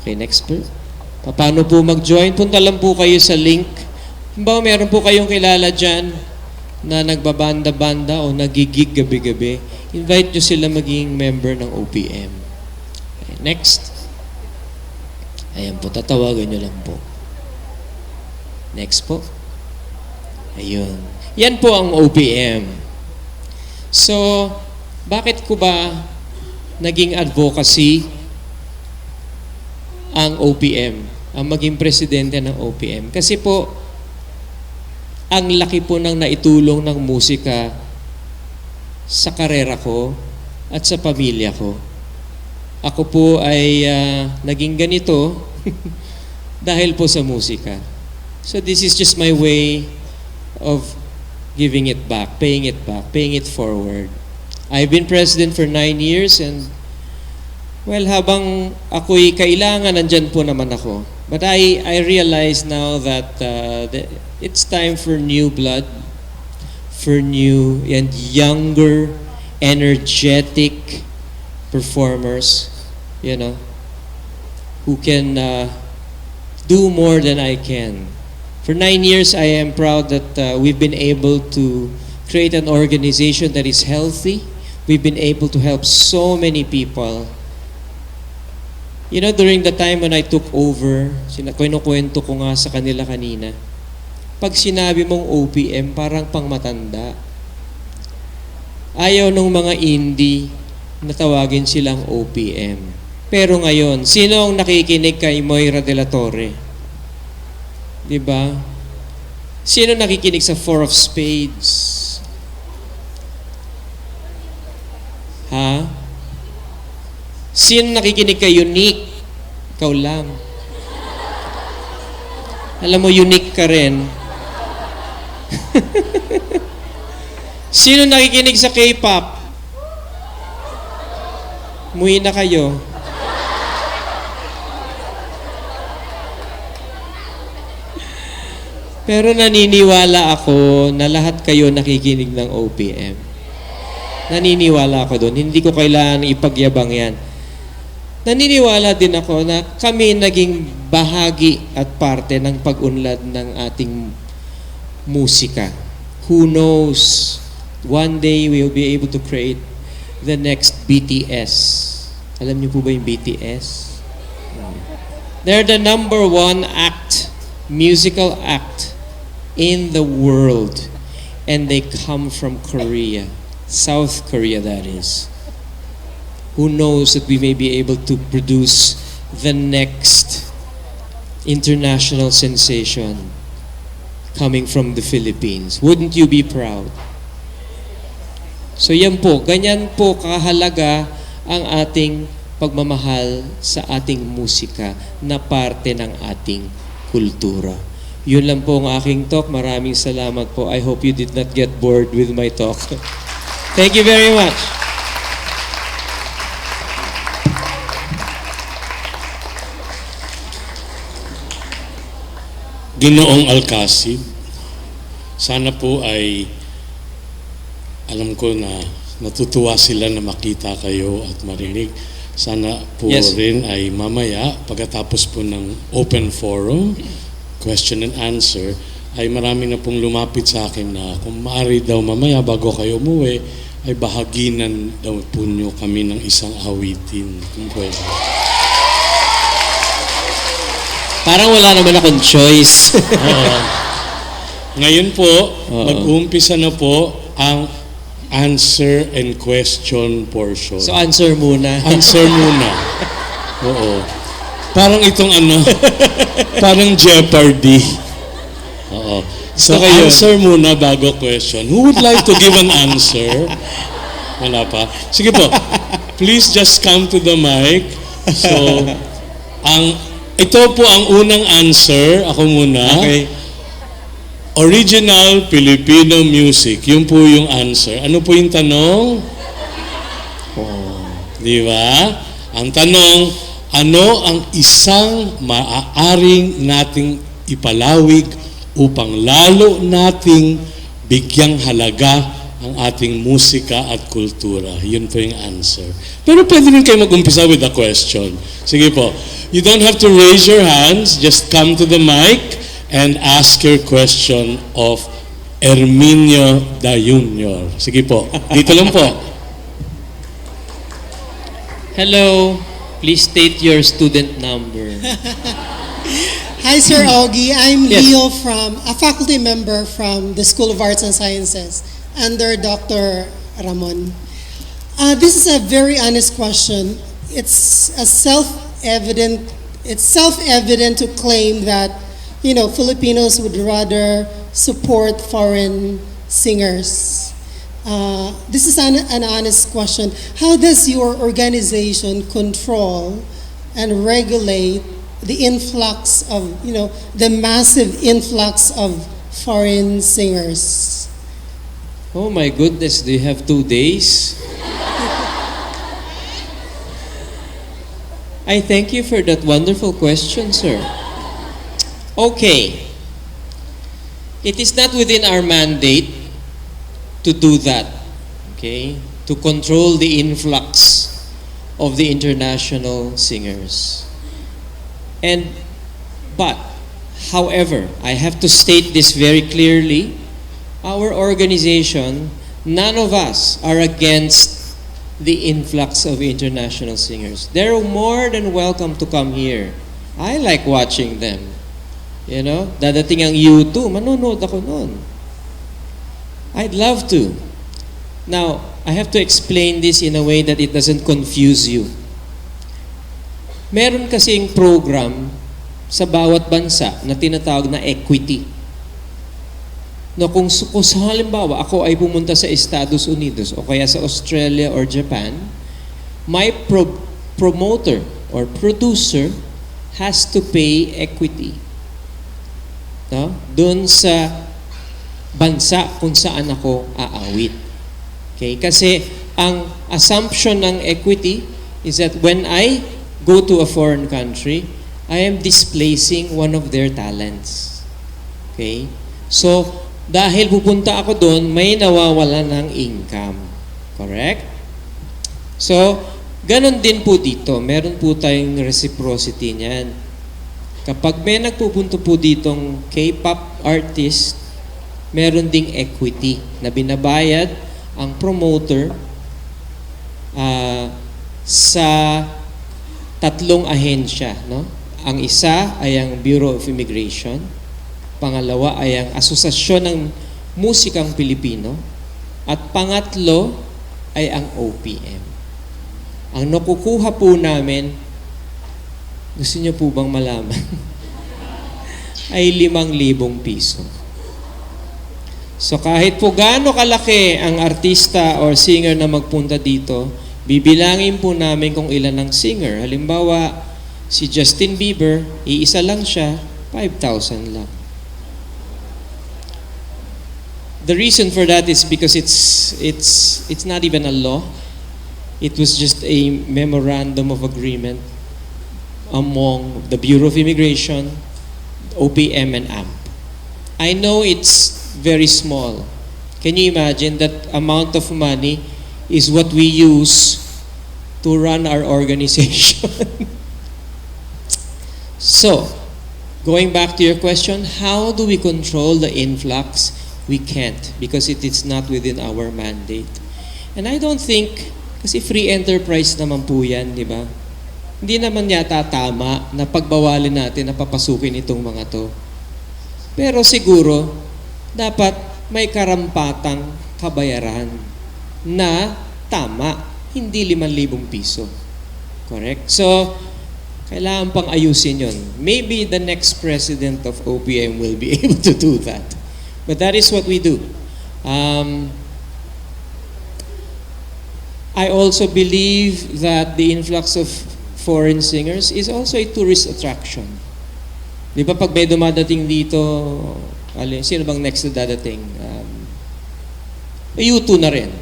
Okay, next po. Paano po mag-join? Punta lang po kayo sa link. Halimbawa, meron po kayong kilala dyan na nagbabanda-banda o nagigig gabi-gabi. Invite nyo sila maging member ng OPM. Okay, next. Ayan po, tatawagan nyo lang po. Next po. Ayun. Yan po ang OPM. So, bakit ko ba naging advocacy ang OPM, ang maging presidente ng OPM? Kasi po, ang laki po ng naitulong ng musika sa karera ko at sa pamilya ko. Ako po ay naging ganito dahil po sa musika. So this is just my way of giving it back, paying it forward. I've been president for 9 years and well, habang ako'y kailangan, nandyan po naman ako. But I realize now that it's time for new blood, for new and younger, energetic performers, you know, who can do more than I can. For 9 years, I am proud that we've been able to create an organization that is healthy. We've been able to help so many people. You know, during the time when I took over, kinukwento ko nga sa kanila kanina, pag sinabi mong OPM, parang pangmatanda. Ayaw nung mga indie na tawagin silang OPM. Pero ngayon, sino ang nakikinig kay Moira de la Torre? Diba? Sino nakikinig sa Four of Spades? Ha? Sino nakikinig kay Unique? Ikaw lang. Alam mo, unique ka rin. Sino nakikinig sa K-pop? Muwi na kayo. Pero naniniwala ako na lahat kayo nakikinig ng OPM. Naniniwala ako doon. Hindi ko kailangan ipagyabang yan. Naniniwala din ako na kami naging bahagi at parte ng pag-unlad ng ating musika. Who knows? One day we will be able to create the next BTS. Alam niyo po ba yung BTS? They're the number 1 musical act in the world. And they come from Korea. South Korea, that is. Who knows that we may be able to produce the next international sensation coming from the Philippines. Wouldn't you be proud? So yan po, ganyan po kahalaga ang ating pagmamahal sa ating musika na parte ng ating kultura. Yun lang po ang aking talk. Maraming salamat po. I hope you did not get bored with my talk. Thank you very much. Ginoong Alcacid, sana po ay alam ko na natutuwa sila na makita kayo at marinig. Sana po rin ay mamaya, pagkatapos po ng open forum, question and answer, ay marami na pong lumapit sa akin na kung maaari daw mamaya bago kayo umuwi, ay bahaginan daw po nyo kami ng isang awitin. Kung pwede. Parang wala naman akong choice. Ngayon po, mag-uumpisa na po ang answer and question portion. So answer muna. Answer muna. Oo. Parang itong parang Jeopardy. Oo. So, Baka yun. answer muna bago question. Who would like to give an answer? Wala pa. Sige po. Please just come to the mic. So, ito po ang unang answer. Ako muna. Okay. Original Filipino music. Yun po yung answer. Ano po yung tanong? Di ba? Ang tanong, ano ang isang maaaring nating ipalawig upang lalo nating bigyang halaga ang ating musika at kultura? Yun po yung answer. Pero pwede rin kayo mag-umpisa with a question. Sige po. You don't have to raise your hands. Just come to the mic and ask your question of Herminio da Junior. Sige po. Dito lang po. Hello. Please state your student number. Hi, Sir Augie. I'm Yes. Leo from a faculty member from the School of Arts and Sciences under Dr. Ramon. This is a very honest question. It's self-evident to claim that Filipinos would rather support foreign singers. This is an honest question. How does your organization control and regulate the influx of, the massive influx of foreign singers? Oh my goodness, do you have 2 days? I thank you for that wonderful question, sir. Okay. It is not within our mandate to do that. Okay? To control the influx of the international singers. But, however, I have to state this very clearly. Our organization, none of us are against the influx of international singers. They're more than welcome to come here. I like watching them. Dadating ang U2, manonood ako noon. I'd love to. Now, I have to explain this in a way that it doesn't confuse you. Meron kasing program sa bawat bansa na tinatawag na equity. Kung sa halimbawa ako ay pumunta sa Estados Unidos o kaya sa Australia or Japan, my promoter or producer has to pay equity. Doon sa bansa kung saan ako aawit. Okay? Kasi ang assumption ng equity is that when I go to a foreign country, I am displacing one of their talents. Okay? So, dahil pupunta ako doon, may nawawala ng income. Correct? So, ganon din po dito. Meron po tayong reciprocity niyan. Kapag may nagpupunto po ditong K-pop artist, meron ding equity na binabayad ang promoter sa 3 ahensya. Ang isa ay ang Bureau of Immigration, pangalawa ay ang Asosasyon ng Musikang Pilipino, at pangatlo ay ang OPM. Ang nakukuha po namin, gusto niyo po bang malaman? ay 5,000 piso. So kahit po gaano kalaki ang artista or singer na magpunta dito, bibilangin po namin kung ilan ang singer. Halimbawa, si Justin Bieber, iisa lang siya, 5,000 lang. The reason for that is because it's not even a law. It was just a memorandum of agreement among the Bureau of Immigration, OPM, and AMP. I know it's very small. Can you imagine that amount of money is what we use to run our organization? So, going back to your question, how do we control the influx? We can't because it is not within our mandate. And I don't think, kasi free enterprise naman po yan, di ba? Hindi naman yata tama na pagbawalan natin na papasukin itong mga to. Pero siguro, dapat may karampatang kabayaran na tama, hindi 5,000 piso. Correct? So, kailangan pang ayusin yon. Maybe the next president of OPM will be able to do that. But that is what we do. I also believe that the influx of foreign singers is also a tourist attraction. Di ba pag may dumadating dito, sino bang next na dadating? U2 na rin.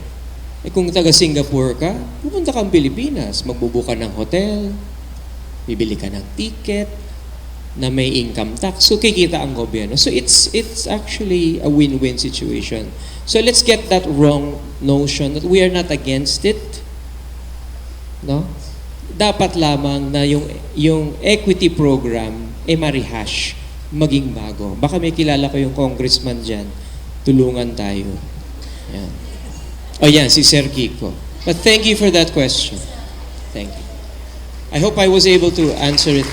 Kung taga Singapore ka, pupunta kang Pilipinas, magbubuka ng hotel, bibili ka ng ticket, na may income tax. So kikita ang gobyerno. So it's actually a win-win situation. So let's get that wrong notion that we are not against it. No? Dapat lamang na yung equity program ma-rehash, maging bago. Baka may kilala ko yung congressman dyan. Tulungan tayo. Yan. O yan, si Sir Kiko. But thank you for that question. Thank you. I hope I was able to answer it.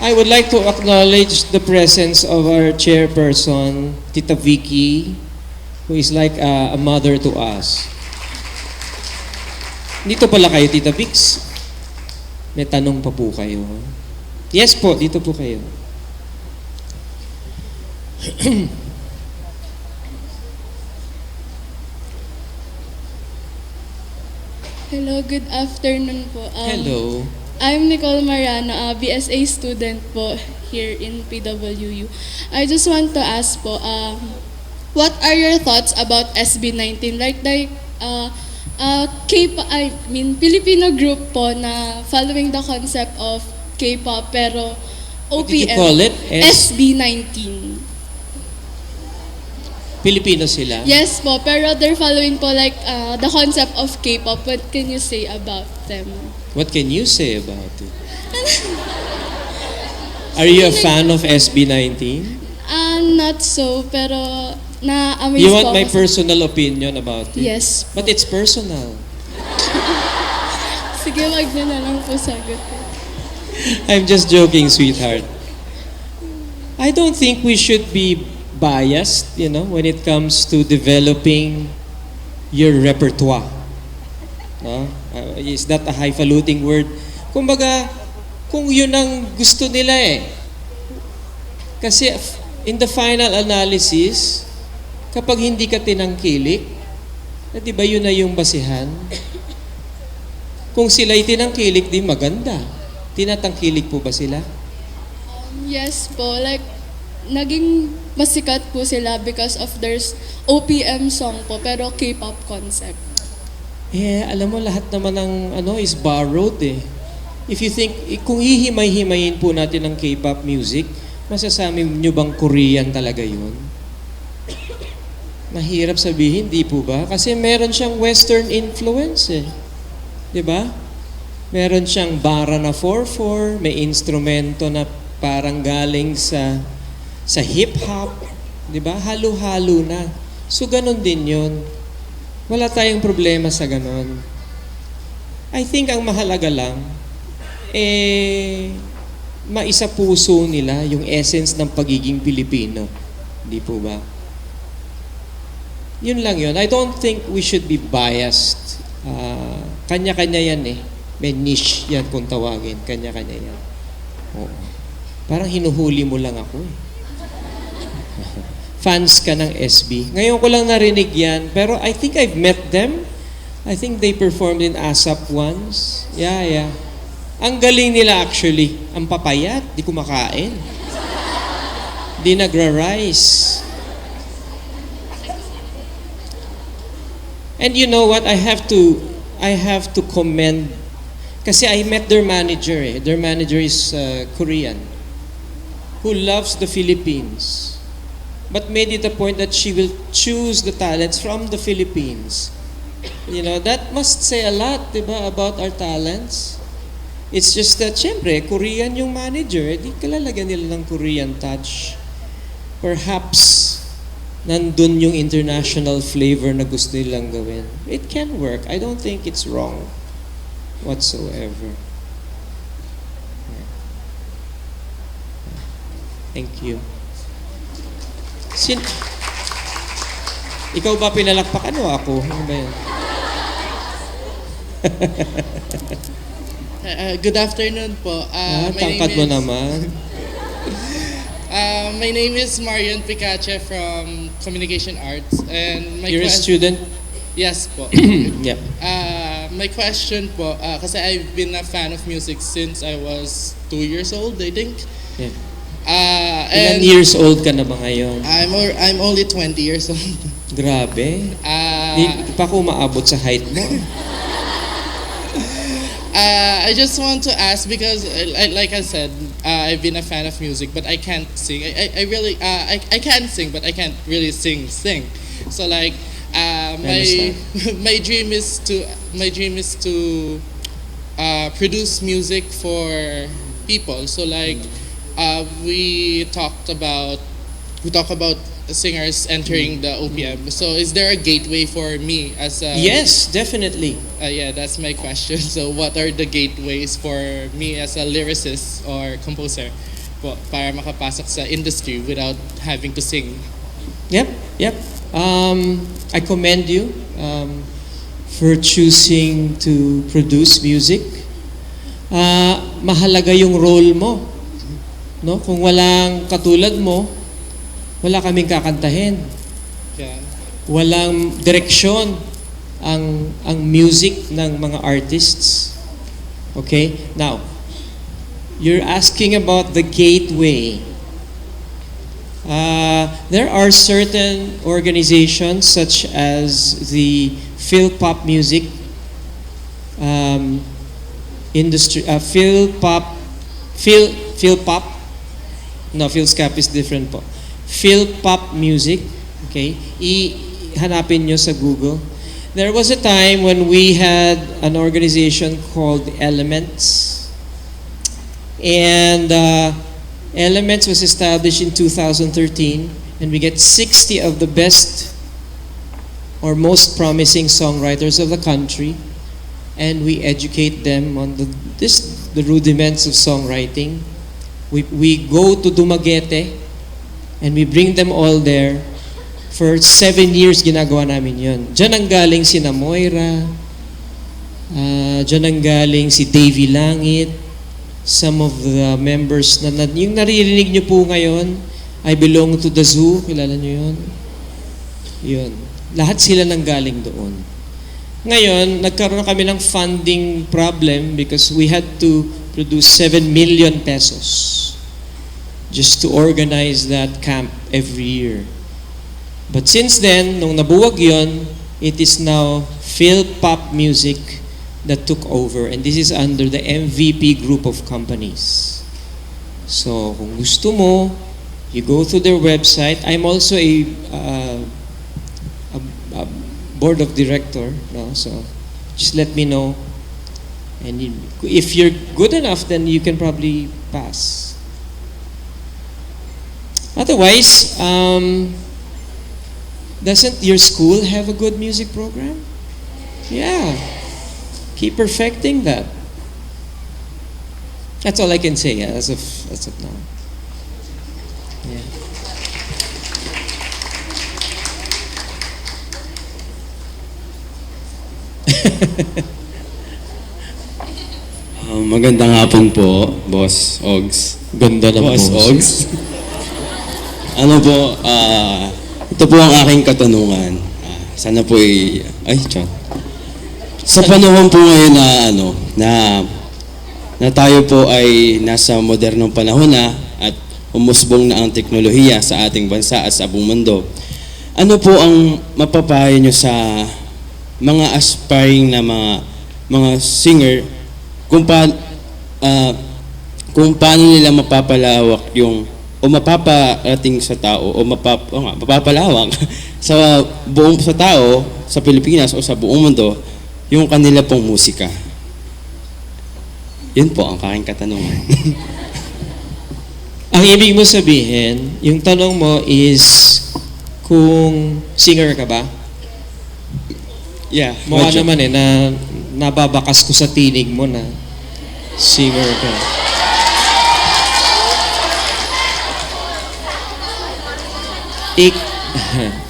I would like to acknowledge the presence of our chairperson, Tita Vicky, who is like a mother to us. Dito pala kayo, Tita Vix. May tanong pa po kayo. Yes po, dito po kayo. Hello, good afternoon po. Hello. I'm Nicole Mariano, a BSA student po here in PWU. I just want to ask po, what are your thoughts about SB19? Filipino group po na following the concept of K-pop pero What did you OPM, call it? SB19. Pilipino sila? Yes po, pero they're following po the concept of K-pop. What can you say about them? What can you say about it? Are you a fan of SB19? Not so, pero na-amaze You po want my ako. personal opinion about it? Yes po. But it's personal. Sige, wag niyo na lang po sagot. I'm just joking, sweetheart. I don't think we should be biased, when it comes to developing your repertoire. No? Is that a highfalutin word? Kumbaga, kung yun ang gusto nila Kasi in the final analysis, kapag hindi ka tinangkilik, di ba yun na yung basihan? Kung sila'y tinangkilik, di maganda. Tinatangkilik po ba sila? Yes po, naging masikat po sila because of their OPM song po, pero K-pop concept. Alam mo, lahat naman ng is borrowed If you think, kung hihimay-himayin po natin ng K-pop music, masasabi nyo bang Korean talaga yun? Mahirap sabihin, di po ba? Kasi meron siyang Western influence Di ba? Meron siyang bara na 4/4, may instrumento na parang galing sa hip-hop. Di ba? Halo-halo na. So, ganun din yun. Wala tayong problema sa ganun. I think ang mahalaga lang, maisa puso nila yung essence ng pagiging Pilipino. Di po ba? Yun lang yun. I don't think we should be biased. Kanya-kanya yan May niche yan kung tawagin. Kanya-kanya yan. Oo. Parang hinuhuli mo lang ako Fans ka ng SB. Ngayon ko lang narinig yan, pero I think I've met them. I think they performed in ASAP once. Yeah. Ang galing nila actually. Ang papayat, di kumakain. Di nagra-rice. And you know what? I have to commend kasi I met their manager Their manager is Korean who loves the Philippines but made it a point that she will choose the talents from the Philippines. That must say a lot, diba, about our talents. It's just that, syempre, Korean yung manager, di kalalagyan nila ng Korean touch. Perhaps, nandun yung international flavor na gusto nilang gawin. It can work. I don't think it's wrong whatsoever. Thank you. Ikaw ba pinalakpakan o ako? Ano ba yan? Good afternoon po. My Tangkad name mo is, naman. My name is Marian Picache from Communication Arts, and my You're a ques- student? Yes po. Yeah. My question po, kasi I've been a fan of music since I was 2 years old, I think. Yeah. And Ilan years old ka na ba ngayon? I'm only 20 years old. Grabe. Di pa ako umaabot sa height mo. I just want to ask because, like I said, I've been a fan of music, but I can't sing. I really, I can sing, but I can't really sing. So like, my my dream is to produce music for people. So like, we talk about singers entering the OPM. So is there a gateway for me as a Yes, definitely. yeah, that's my question. So what are the gateways for me as a lyricist or composer po, para makapasok sa industry without having to sing? Yep, yep. I commend you for choosing to produce music. Mahalaga yung role mo. No? Kung walang katulad mo, wala kaming kakantahin. Yeah. Walang direksyon ang music ng mga artists. Okay? Now, you're asking about the gateway. There are certain organizations such as the Philpop music industry, Philpop. No, Philscap is different po. Philpop music, okay? Hanapin nyo sa Google. There was a time when we had an organization called Elements. And Elements was established in 2013, and we get 60 of the best or most promising songwriters of the country, and we educate them on the rudiments of songwriting. We go to Dumaguete, and we bring them all there. For 7 years, ginagawa namin yun. Diyan ang galing si Moira, diyan ang galing si Davy Langit, some of the members yung naririnig nyo po ngayon, I belong to the zoo, kilala nyo yun? Yun. Lahat sila nang galing doon. Ngayon, nagkaroon kami ng funding problem because we had to produce 7 million pesos just to organize that camp every year. But since then, nung nabuwag yon, it is now Philpop Music that took over, and this is under the MVP group of companies. So, kung gusto mo, you go to their website. I'm also a board of director, no? So just let me know, and if you're good enough, then you can probably pass. Otherwise, doesn't your school have a good music program? Yeah, keep perfecting that. That's all I can say as of now. Yeah. Magandang hapon po, Boss Ogs. Ganda ng Boss boss. Ogs. Ano po, ito po ang aking katanungan. Sana po sa panahon po ngayon na tayo po ay nasa modernong panahon na at umusbong na ang teknolohiya sa ating bansa at sa buong mundo. Ano po ang mapapayo nyo sa mga aspiring na mga singer kung paano nila mapapalawak o mapaparating sa tao o mapapalawak sa tao sa Pilipinas o sa buong mundo yung kanila pong musika. Yun po ang aking katanungan. Ang ibig mo sabihin, yung tanong mo is kung singer ka ba? Yeah. Mukha naman na nababakas ko sa tinig mo na singer ka.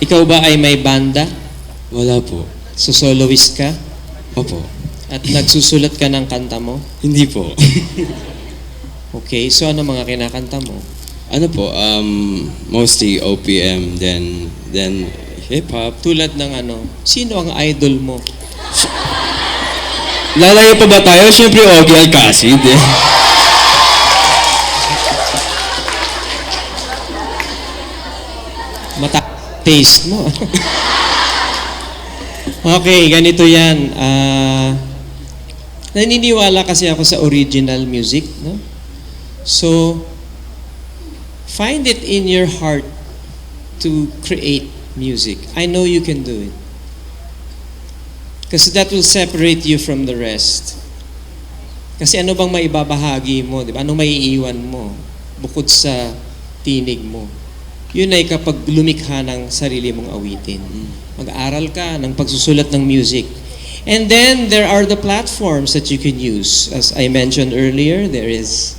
Ikaw ba ay may banda? Wala po. So soloist ka? Opo. At nagsusulat ka ng kanta mo? Hindi po. Okay, so ano mga kinakanta mo? Ano po, mostly OPM, then hip-hop. Tulad ng ano, sino ang idol mo? Lalayo pa ba tayo? Siyempre, Ogie Alcacid. Eh. Taste mo. Okay, ganito yan. Naniniwala kasi ako sa original music, no? So, find it in your heart to create music. I know you can do it. Kasi that will separate you from the rest. Kasi ano bang maibabahagi mo, di ba? Anong maiiwan mo bukod sa tinig mo? Yun ay kapag lumikha ng sarili mong awitin. Mag-aaral ka ng pagsusulat ng music. And then, there are the platforms that you can use. As I mentioned earlier, there is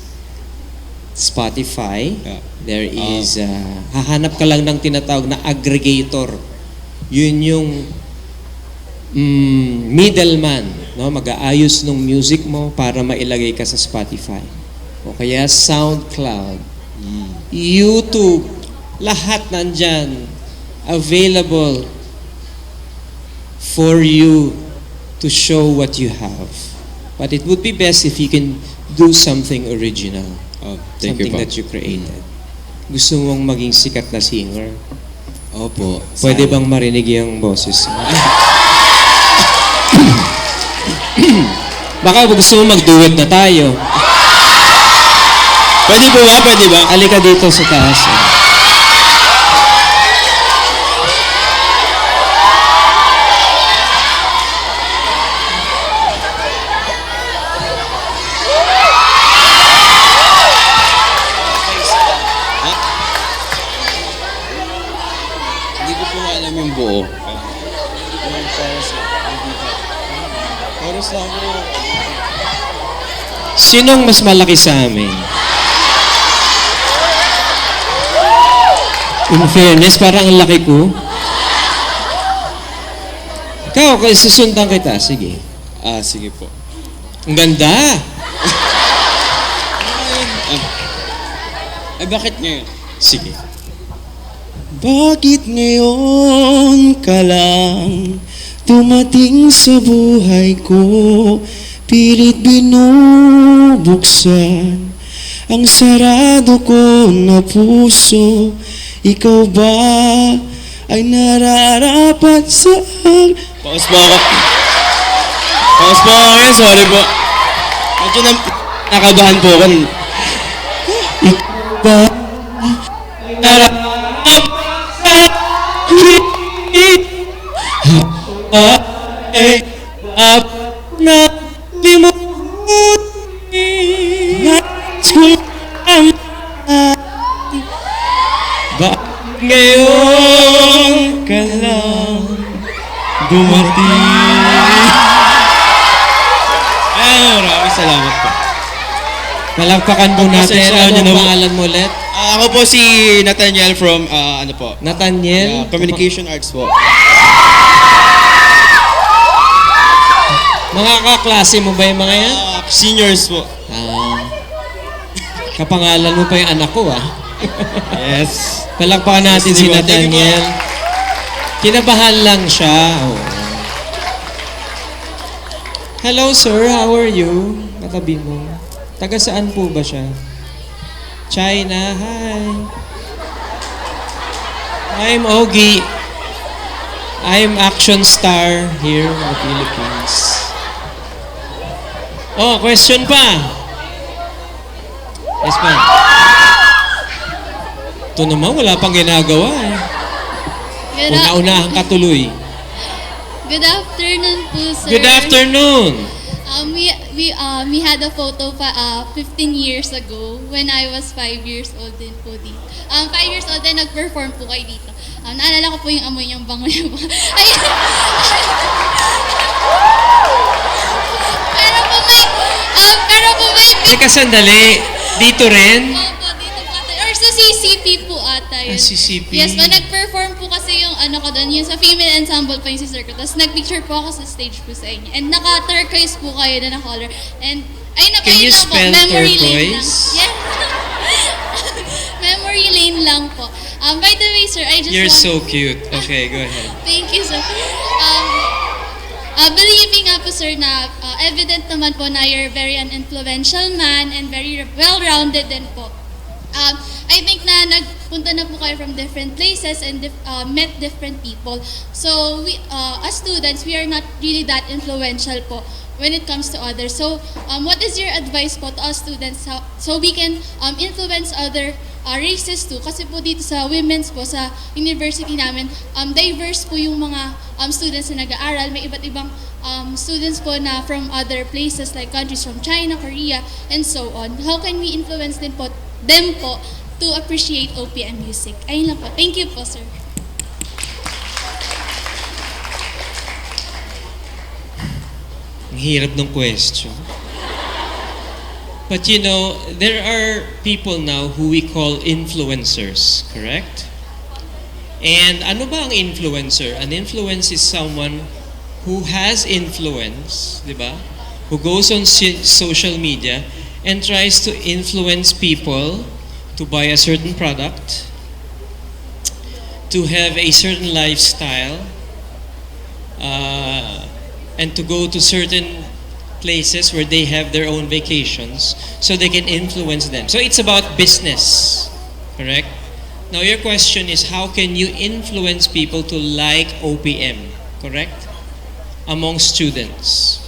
Spotify. Yeah. There is, hahanap ka lang ng tinatawag na aggregator. Yun yung middleman, no? Mag-aayos ng music mo para mailagay ka sa Spotify. O kaya SoundCloud, YouTube, lahat nandyan available for you to show what you have. But it would be best if you can do something original. Oh, thank you Something po. that you created. Gusto mong maging sikat na singer? Opo. Pwede sana. bang marinig yung boses mo? Baka gusto mo mag-duet na tayo. Pwede po ba? Pwede ba? Alika dito sa taas. Hindi ko po alam yung buo. Chorus lang po. Sinong mas malaki sa amin? In fairness, parang ang laki ko. Ikaw, susundan kita. Sige. Sige po. Ang ganda. Bakit ngayon? Sige. Bakit ngayon ka lang dumating sa buhay ko? Pilit binubuksan ang sarado ko na puso. Ikaw ba ay nararapat sa akin? Pause po ako. Pause po ako ngayon, sorry po. Medyo nakabahan po ako. Ikaw ba ay nararapat sa akin? Ay dapat na limutin. Nais ko naman. Bakit ngayon ka lang dumating? Maraming salamat po. Palagpakan po natin. Pasensya niyo Ano na po. pangalan mo ulit? Ako po si Nathaniel from, ano po? Nathaniel? Communication Arts po. Mga kaklase mo ba yung mga yan? Seniors po. Kapangalan mo pa yung anak ko, Yes. Palakpakan natin si Thank you po. Nathaniel. Kinabahan lang siya. Oh. Hello sir, how are you? Katabi mo. Taga saan po ba siya? China, hi. I'm Ogie. I'm action star here in the Philippines. Oh, question pa. Yes, ma'am. Ito naman, wala pang ginagawa eh. Una-unahan ka tuloy. Good afternoon po, sir. Good afternoon. We had a photo 15 years ago when I was 5 years old din po dito. 5 years old din nag-perform po kayo dito. Naalala ko po yung amoy niyang bango niyo. Pero po may Teka sandali, dito rin? Opo, dito po ata. Or sa CCP po ata yun. CCP. Yes po, nag-perform po kasi yung ano ko doon, yung sa female ensemble pa yung sister ko. Tapos nag-picture po ako sa stage po sa inyo. And naka-turquoise po kayo na na-color. And, ay, Can you lang po, spell memory lane lang. turquoise? Yes. Memory lang po. By the way, sir, I just You're want... so cute. Okay, go ahead. Thank you, sir. Believing nga po, sir, na evident naman po na you're very an influential man and very well-rounded din po. I think na nagpunta na po kayo from different places and met different people. So, we, as students, we are not really that influential po when it comes to others. So, what is your advice po to us students so we can influence other races too? Kasi po dito sa women's po, sa university namin, diverse po yung mga students na nag-aaral. May iba't ibang students po na from other places like countries from China, Korea, and so on. How can we influence them po to appreciate OPM music? Ayun lang po. Thank you po, sir. Ang hirap ng question. But you know, there are people now who we call influencers, correct? And ano ba ang influencer? An influence is someone who has influence, di ba? Who goes on social media and tries to influence people to buy a certain product, to have a certain lifestyle, and to go to certain places where they have their own vacations so they can influence them. So it's about business, correct? Now your question is, how can you influence people to like OPM, correct? Among students.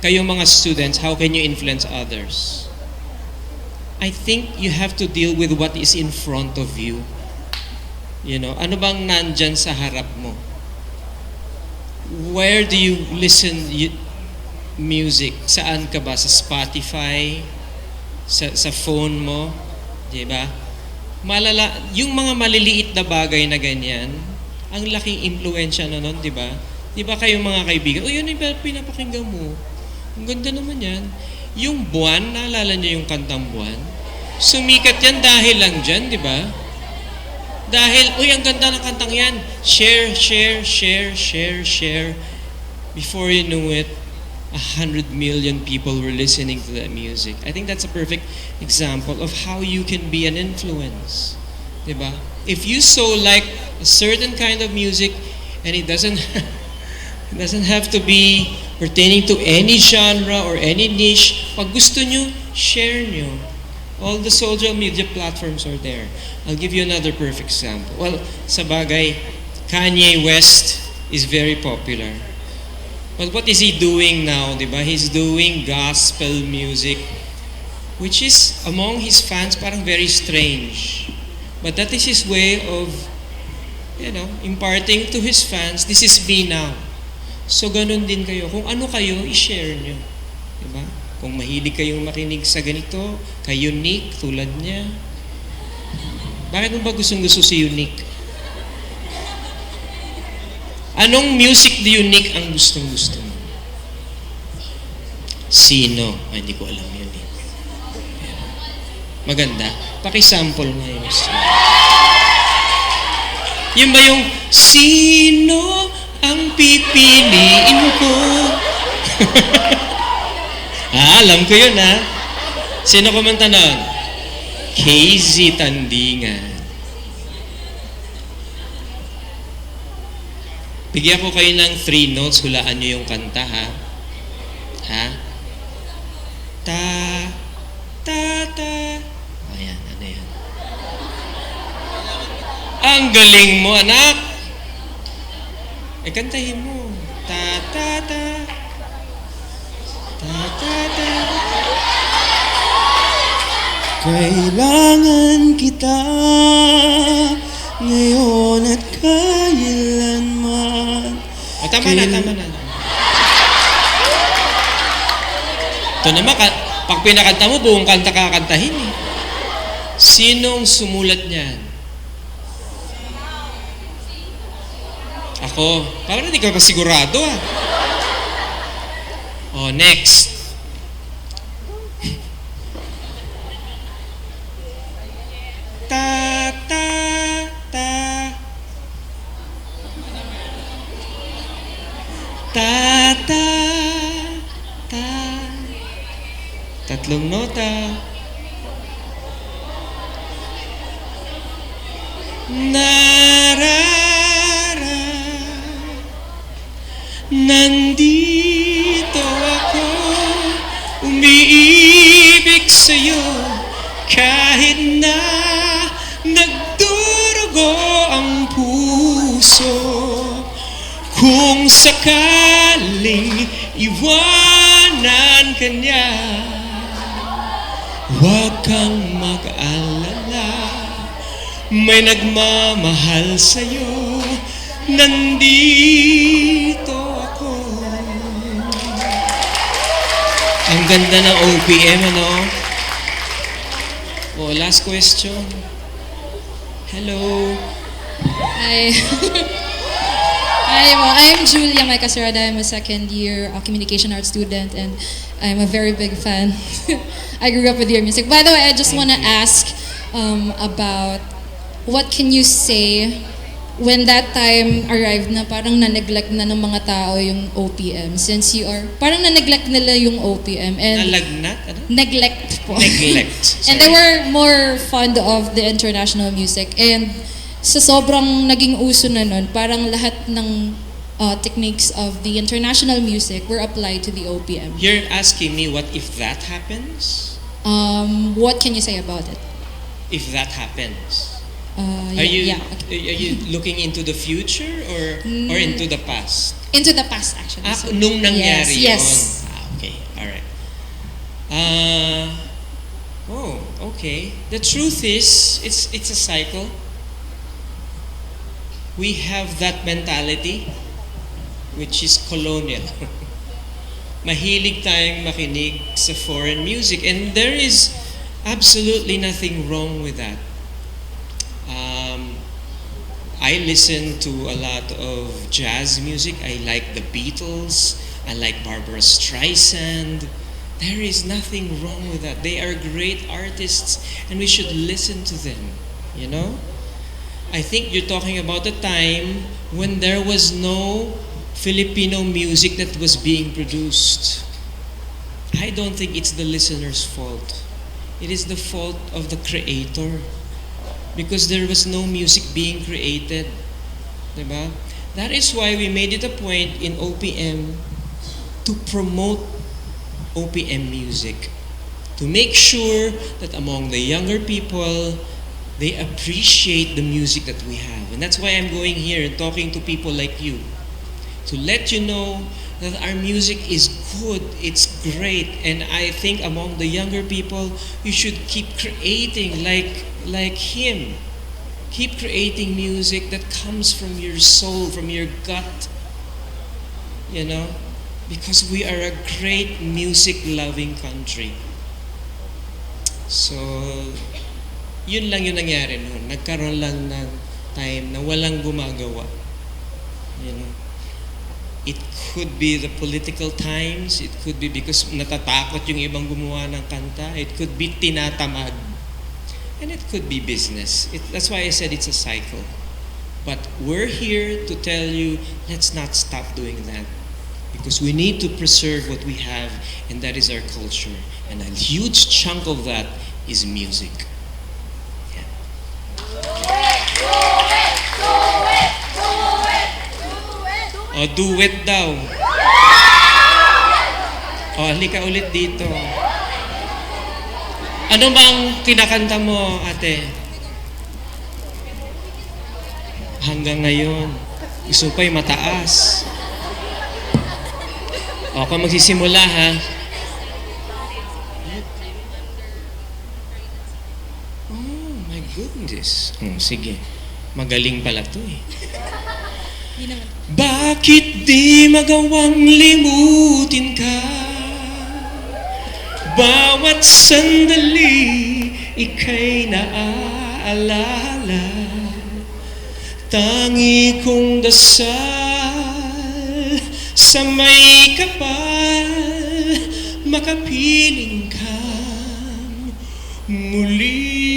Kayo mga students, how can you influence others? I think you have to deal with what is in front of you. You know, ano bang nandyan sa harap mo? Where do you listen music? Saan ka ba? Sa Spotify? Sa phone mo? Di ba? Yung mga maliliit na bagay na ganyan, ang laking impluensya na nun, di ba? Di ba kayong mga kaibigan, yun yung pinapakinggan mo. Ang ganda naman yan. Yung buwan, naalala niyo yung kantang buwan? Sumikat yan dahil lang dyan, di ba? Dahil, ang ganda ng kantang yan. Share, share, share, share, share. Before you knew it, 100 million people were listening to that music. I think that's a perfect example of how you can be an influence. Diba? If you so like a certain kind of music and it doesn't it doesn't have to be pertaining to any genre or any niche, pag gusto nyo, share nyo. All the social media platforms are there. I'll give you another perfect example. Well, sa bagay, Kanye West is very popular. But what is he doing now, di ba? He's doing gospel music, which is, among his fans, parang very strange. But that is his way of, imparting to his fans, this is me now. So, ganun din kayo. Kung ano kayo, i-share nyo. Di ba? Kung mahilig kayong makinig sa ganito, kay Unique, tulad niya. Bakit mo ba gustong-gusto si Unique? Anong music ni Unique ang gustong-gusto mo? Sino? Ay, hindi ko alam yun eh. Maganda. Pakisample nga yung gusto. Yun ba yung, sino ang pipiliin ko? Alam ko yun ha. Sino kumanta nun? KZ Tandingan. Bigyan ko kayo ng 3 notes, hulaan nyo yung kanta ha. Ha? Ta, ta, ta. Ayan, ano yan? Ang galing mo, anak! Kantahin mo. Ta, ta, ta. Ta, ta, ta. Kailangan kita ngayon at kailanman. Tama na. Ito naman, pag pinakanta mo, buong kanta kakantahin eh. Sinong sumulat niyan? Ako. Parang hindi ka kasigurado ah. Next. Ta, ta, ta. Ta, ta, ta. Tatlong nota. narara, nandito ako, umiibig sa'yo, kahit na nagdurugo ang puso. Kung sakaling iwanan ka niya, huwag kang mag-alala, may nagmamahal sa'yo, nandito ako. Ang ganda ng OPM, ano? Oh, last question. Hello. Hi. Hi, well, I'm Julia Maicasarada. I'm a second year communication arts student and I'm a very big fan. I grew up with your music. By the way, I just want to ask about what can you say when that time arrived na parang na-neglect na ng mga tao yung OPM since you are, parang na-neglect nila yung OPM and Nalagnat? Ano? neglect po. Neglect. And they were more fond of the international music. And sa sobrang naging uso na nun, parang lahat ng techniques of the international music were applied to the OPM. You're asking me what if that happens? What can you say about it? If that happens? Yeah, Are you yeah, okay. are you looking into the future or into the past? Into the past, actually. Ah, So, nung nangyari yes, yun. yes. Ah, okay, all right. Oh, okay. The truth is, it's a cycle. We have that mentality, which is colonial. Mahilig tayong makinig sa foreign music, and there is absolutely nothing wrong with that. I listen to a lot of jazz music. I like the Beatles. I like Barbara Streisand. There is nothing wrong with that. They are great artists and we should listen to them, you know? I think you're talking about a time when there was no Filipino music that was being produced. I don't think it's the listener's fault. It is the fault of the creator. Because there was no music being created. Diba? That is why we made it a point in OPM to promote OPM music. To make sure that among the younger people, they appreciate the music that we have. And that's why I'm going here and talking to people like you. To let you know that our music is good, it's great. And I think among the younger people, you should keep creating like him. Keep creating music that comes from your soul, from your gut. You know? Because we are a great music-loving country. So, yun lang yung nangyari noon. Nagkaroon lang ng time na walang gumagawa. You know? It could be the political times. It could be because natatakot yung ibang gumawa ng kanta. It could be tinatamad. And it could be business. That's why I said it's a cycle. But we're here to tell you, let's not stop doing that. Because we need to preserve what we have, and that is our culture. And a huge chunk of that is music. Yeah. O, duet daw. O, halika ulit dito. Ano bang kinakanta mo, ate? Hanggang ngayon. Gusto ko mataas. O, kung magsisimula ha. Oh, my goodness. Sige. Magaling pala to eh. Bakit di magawang limutin ka? Bawat sandali, ika'y naaalala. Tangi kong dasal sa may kapal, makapiling kang muli.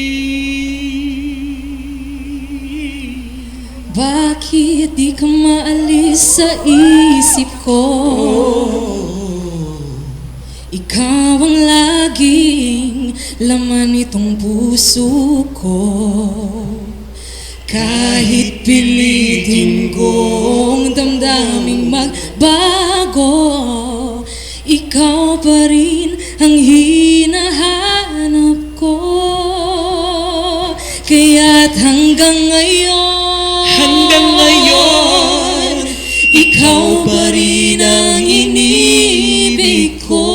Bakit di ka maalis sa isip ko? Ikaw ang laging laman nitong puso ko. Kahit pilitin kong damdaming magbago, ikaw pa rin ang hinahanap ko. Kaya't hanggang ngayon, ikaw pa rin ang inibig ko.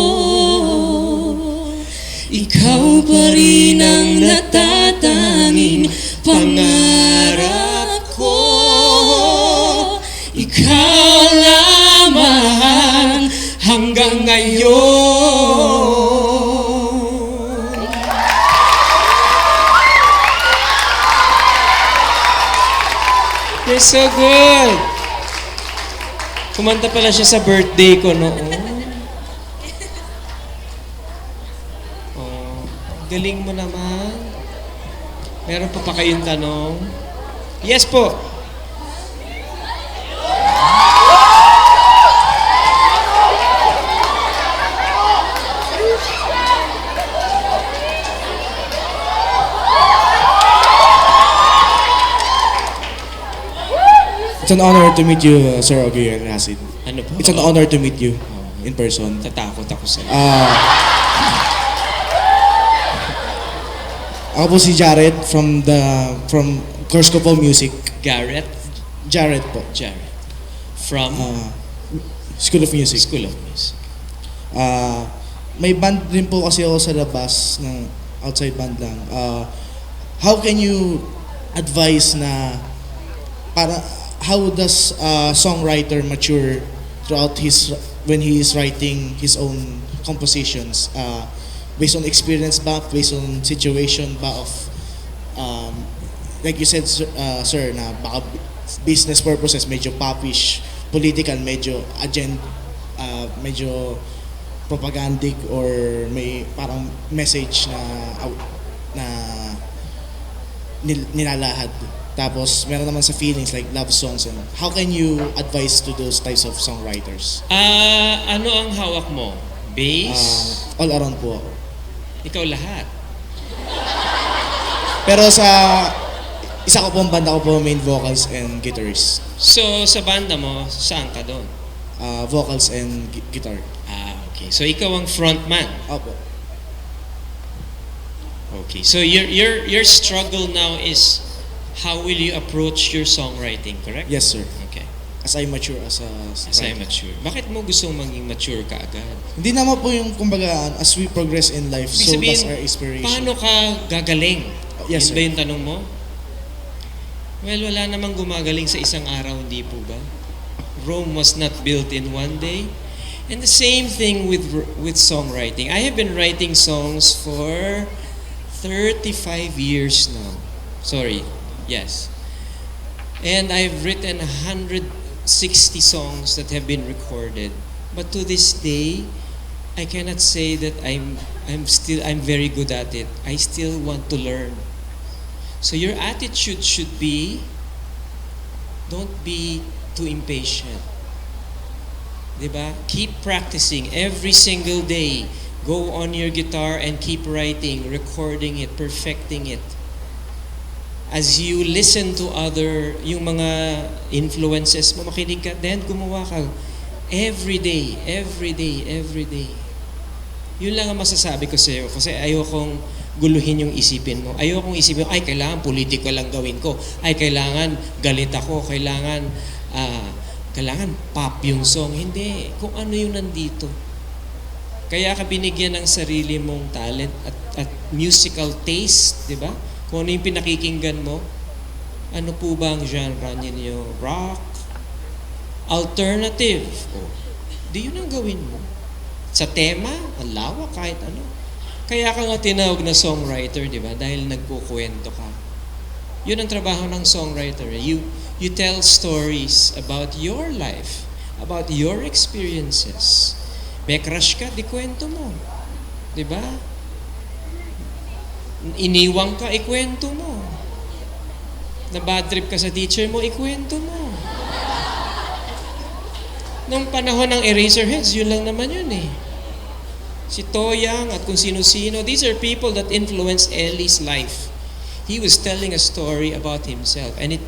Ikaw pa rin ang natatanging pangarap ko. Ikaw lamang hanggang ngayon. You're so good! Kumanta pala siya sa birthday ko noon. Oh, galing mo naman. Meron pa kayong tanong? Yes po. It's an honor to meet you, Sir Ogie and Rasid. Ano po? It's an honor to meet you in person. Tatakot ako sa'yo. Ako po si Jared from course ko po music. Garrett? Jared po. Jared. From? School of Music. School of Music. May band rin po kasi ako sa labas, ng outside band lang. How can you advise na how does a songwriter mature throughout when he is writing his own compositions? Based on experience ba? Based on situation ba of like you said, sir, na baka business purposes, medyo popish, political, medyo medyo propagandic, or may parang message na nilalahad. Tapos meron naman sa feelings like love songs. And how can you advise to those types of songwriters? Ano ang hawak mo? Bass? All around po ako. Ikaw lahat. Pero sa isa ko pong banda ko po main vocals and guitarist. So, sa banda mo, saan ka doon? Vocals and guitar. Okay. So, ikaw ang frontman. Opo. Okay. So, your struggle now is how will you approach your songwriting, correct? Yes, sir. Okay. As I mature as a As I writer. mature. Bakit mo gustong maging mature ka agad? Hindi naman po yung kumbaga as we progress in life, Ibig so sabihin, that's our inspiration. paano ka gagaling? Yes, Yun sir. ba yung tanong mo? Well, wala namang gumagaling sa isang araw, hindi po ba? Rome was not built in one day. And the same thing with songwriting. I have been writing songs for 35 years now. Sorry. Yes. And I've written 160 songs that have been recorded. But to this day, I cannot say that I'm very good at it. I still want to learn. So your attitude should be, don't be too impatient. Diba? Keep practicing every single day. Go on your guitar and keep writing, recording it, perfecting it. As you listen to yung mga influences mo, makinig ka, then gumawa ka every day. Yun lang ang masasabi ko sa'yo, kasi ayokong guluhin yung isipin mo. Ayokong isipin mo, ay kailangan politiko lang gawin ko, ay kailangan galit ako, kailangan pop yung song. Hindi, kung ano yung nandito. Kaya ka binigyan ng sarili mong talent at musical taste, di ba? Kung ano yung pinakikinggan mo, ano po ba ang genre ninyo? Rock? Alternative? Di yun ang gawin mo. Sa tema, ang lawak, kahit ano. Kaya ka nga tinawag na songwriter, di ba? Dahil nagkukwento ka. Yun ang trabaho ng songwriter. You tell stories about your life, about your experiences. May crush ka, di kwento mo. Di ba? Iniwang ka, ikwento mo. Na bad trip ka sa teacher mo, ikwento mo. Nung panahon ng Eraserheads, yun lang naman yun eh. Si Toyang at kung sino-sino, these are people that influence Ellie's life. He was telling a story about himself, and it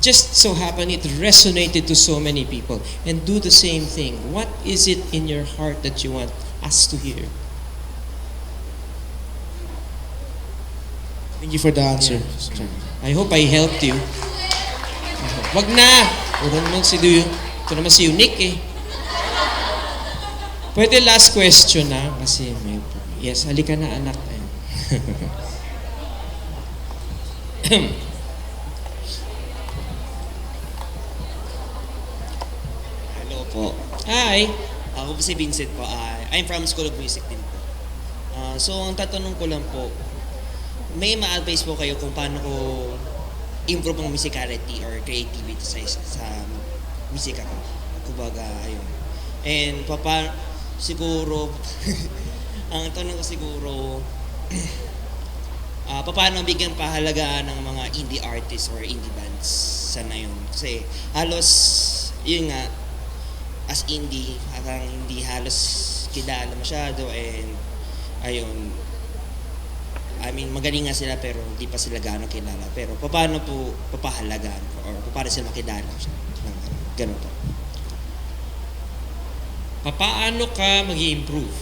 just so happened it resonated to so many people. And do the same thing. What is it in your heart that you want us to hear? Thank you for the answer. I hope I helped you. Wag na! Puro naman si Duyo. Ito naman si Unique eh. Pwede last question na kasi may... Yes, halika na anak. Hello po. Hi! Ako po si Vincent po. I'm from School of Music din po. So, ang tatanong ko lang po, may ma-advise po kayo kung paano ko improve ang musicality or creativity sa musika ko. Kumbaga, ayun. And siguro, ang tanong ko siguro, paano bigyan pahalagaan ng mga indie artists or indie bands sana yun. Kasi halos, yun nga, as indie, parang hindi halos kilala masyado and ayun, I mean, magaling nga sila pero hindi pa sila gaano kilala. Pero paano po papahalagaan or paano sila makilala? Ganun po. Paano ka mag-i-improve?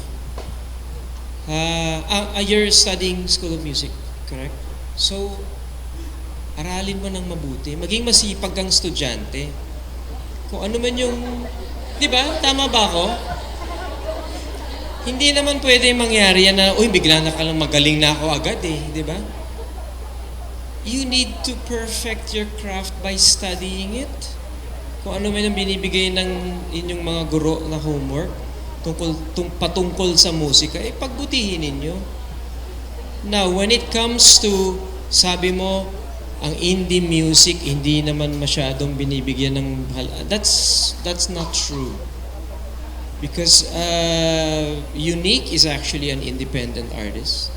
You're studying School of Music, correct? So, aralin mo ng mabuti. Maging masipag kang estudyante. Kung ano man yung... Di ba? Tama ba ako? Hindi naman pwede mangyari yan na, uy, bigla na ka lang magaling na ako agad eh. Di ba? You need to perfect your craft by studying it. Kung ano man ang binibigay ng inyong mga guro na homework patungkol sa musika, pagbutihin ninyo. Now, when it comes to, sabi mo, ang indie music, hindi naman masyadong binibigyan ng mahal. That's not true. Because Unique is actually an independent artist.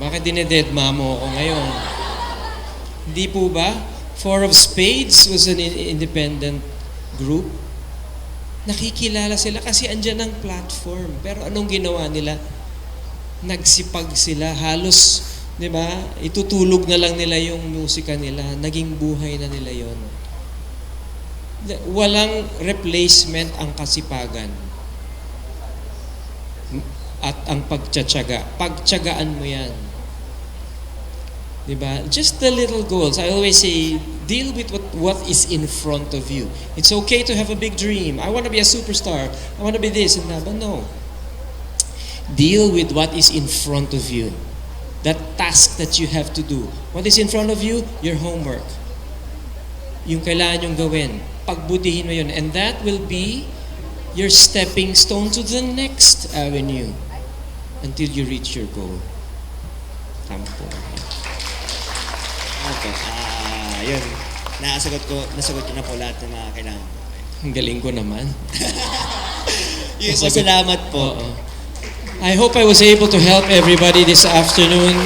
Bakit dinededma mo ako ngayon? Hindi po ba? Four of Spades was an independent group. Nakikilala sila kasi andyan ang platform. Pero anong ginawa nila? Nagsipag sila. Halos, di ba? Itutulog na lang nila yung musika nila. Naging buhay na nila yon. Walang replacement ang kasipagan at ang pagtsatsaga. Pagtsagaan mo yan. Diba? Just the little goals. I always say, deal with what is in front of you. It's okay to have a big dream. I want to be a superstar. I want to be this and that. But no. Deal with what is in front of you. That task that you have to do. What is in front of you? Your homework. Yung kailangan yung gawin. Pagbutihin mo yun. And that will be your stepping stone to the next avenue until you reach your goal. Tama po. Okay. Yun. Nasagot ko na po lahat ng mga kailangan ko. Ang galing ko naman. Yun po, salamat po. I hope I was able to help everybody this afternoon.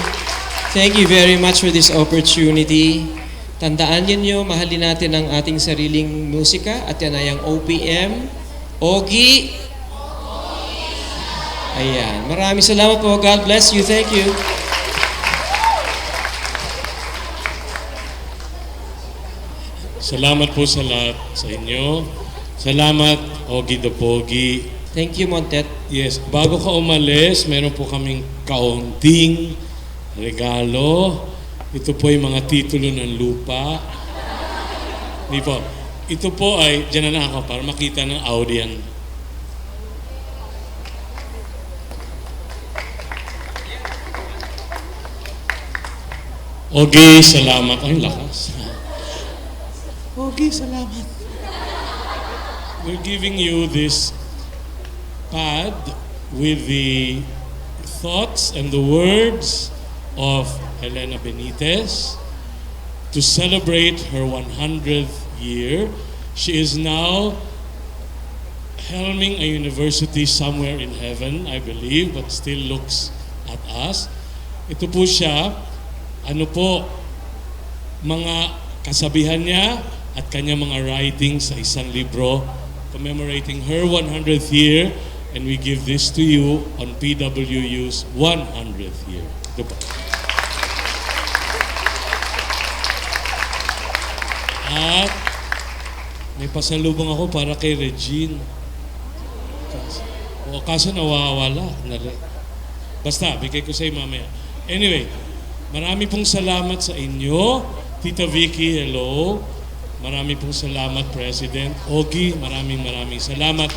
Thank you very much for this opportunity. Tandaan ninyo, mahalin natin ang ating sariling musika at yan ay ang OPM. Ogi. Ayan. Maraming salamat po. God bless you. Thank you. Salamat po sa lahat sa inyo. Salamat, Ogie the Pogi. Thank you, Montet. Yes, bago ka umalis, meron po kaming kaunting regalo. Ito po ay mga titulo ng lupa. Hindi po. Ito po ay, dyan na ako para makita ng audience. Ogie, salamat. Ay, lakas. Ogie, salamat. We're giving you this pad with the thoughts and the words of Helena Benitez to celebrate her 100th year. She is now helming a university somewhere in heaven, I believe, but still looks at us. Ito po siya, mga kasabihan niya at kanyang mga writings sa isang libro commemorating her 100th year, and we give this to you on PWU's 100th year. Ito po. At may pasalubong ako para kay Regine. Kaso nawawala. Basta, bigay ko sa'yo mamaya. Anyway, marami pong salamat sa inyo. Tita Vicky, hello. Marami pong salamat, President. Ogie, maraming salamat.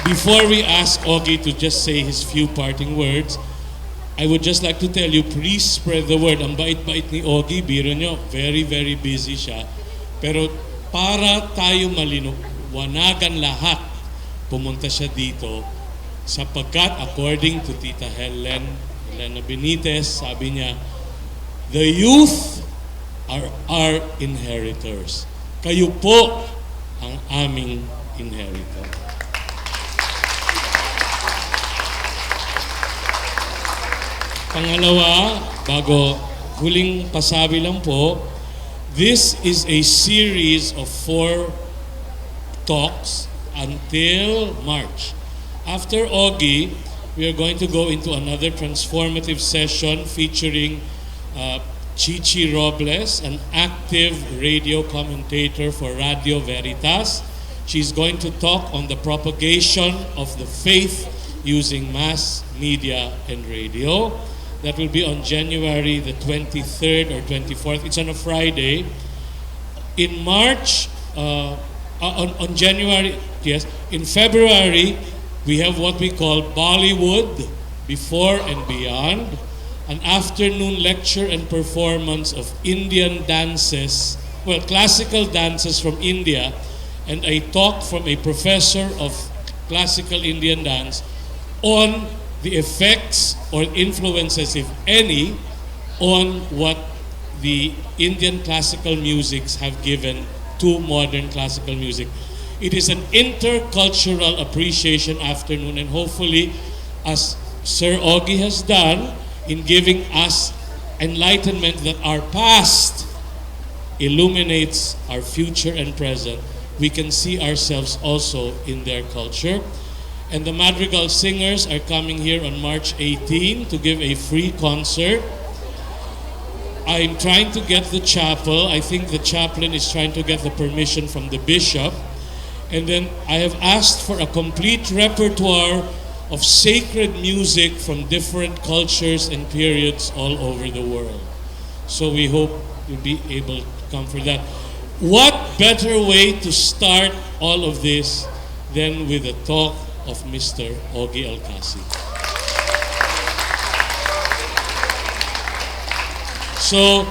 Before we ask Ogie to just say his few parting words, I would just like to tell you, please spread the word. Ang bait-bait ni Ogie, biro nyo, very, very busy siya. Pero para tayo maliwanagan lahat, pumunta siya dito sapagkat according to Tita Helena Benitez, sabi niya, the youth are our inheritors. Kayo po ang aming inheritor. Pangalawa, bago huling pasabi lang po, this is a series of 4 talks until March. After Ogie, we are going to go into another transformative session featuring Chichi Robles, an active radio commentator for Radio Veritas. She's going to talk on the propagation of the faith using mass media and radio. That will be on January the 23rd or 24th. It's on a Friday. In March, on January, yes, in February, we have what we call Bollywood, Before and Beyond, an afternoon lecture and performance of Indian dances, well, classical dances from India, and a talk from a professor of classical Indian dance on the effects or influences, if any, on what the Indian classical musics have given to modern classical music. It is an intercultural appreciation afternoon, and hopefully, as Sir Ogie has done, in giving us enlightenment that our past illuminates our future and present, we can see ourselves also in their culture. And the Madrigal Singers are coming here on March 18 to give a free concert. I'm trying to get the chapel. I think the chaplain is trying to get the permission from the bishop. And then I have asked for a complete repertoire of sacred music from different cultures and periods all over the world. So we hope you'll be able to come for that. What better way to start all of this than with a talk of Mr. Ogie Alcasi. So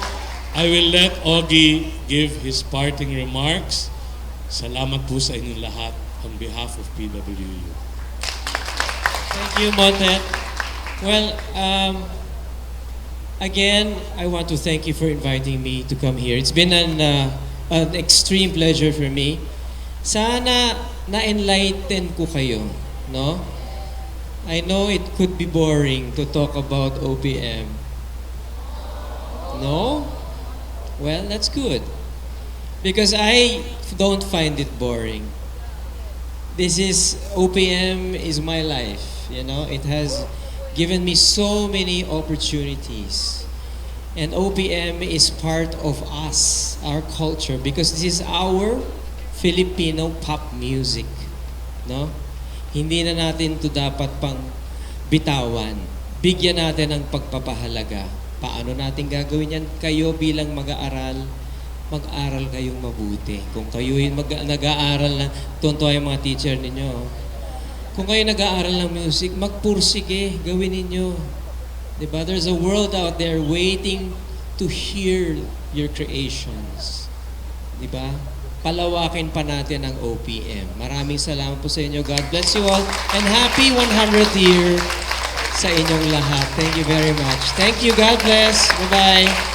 I will let Ogie give his parting remarks. Salamat po sa inyong lahat on behalf of PWU. Thank you, Montet. Well, again, I want to thank you for inviting me to come here. It's been an extreme pleasure for me. Sana na-enlighten ko kayo, no? I know it could be boring to talk about OPM. No? Well, that's good. Because I don't find it boring. OPM is my life, you know? It has given me so many opportunities. And OPM is part of us, our culture, because this is our Filipino pop music, no? Hindi na natin to dapat pang bitawan. Bigyan natin ng pagpapahalaga. Paano natin gagawin yan? Kayo bilang mag-aaral, mag-aral kayong mabuti. Kung kayo yung nag-aaral na, tuntua yung mga teacher ninyo. Kung kayo nag-aaral ng music, magpursige, gawin ninyo. Diba? There's a world out there waiting to hear your creations. Diba? Palawakin pa natin ang OPM. Maraming salamat po sa inyo. God bless you all. And happy 100th year sa inyong lahat. Thank you very much. Thank you. God bless. Bye-bye.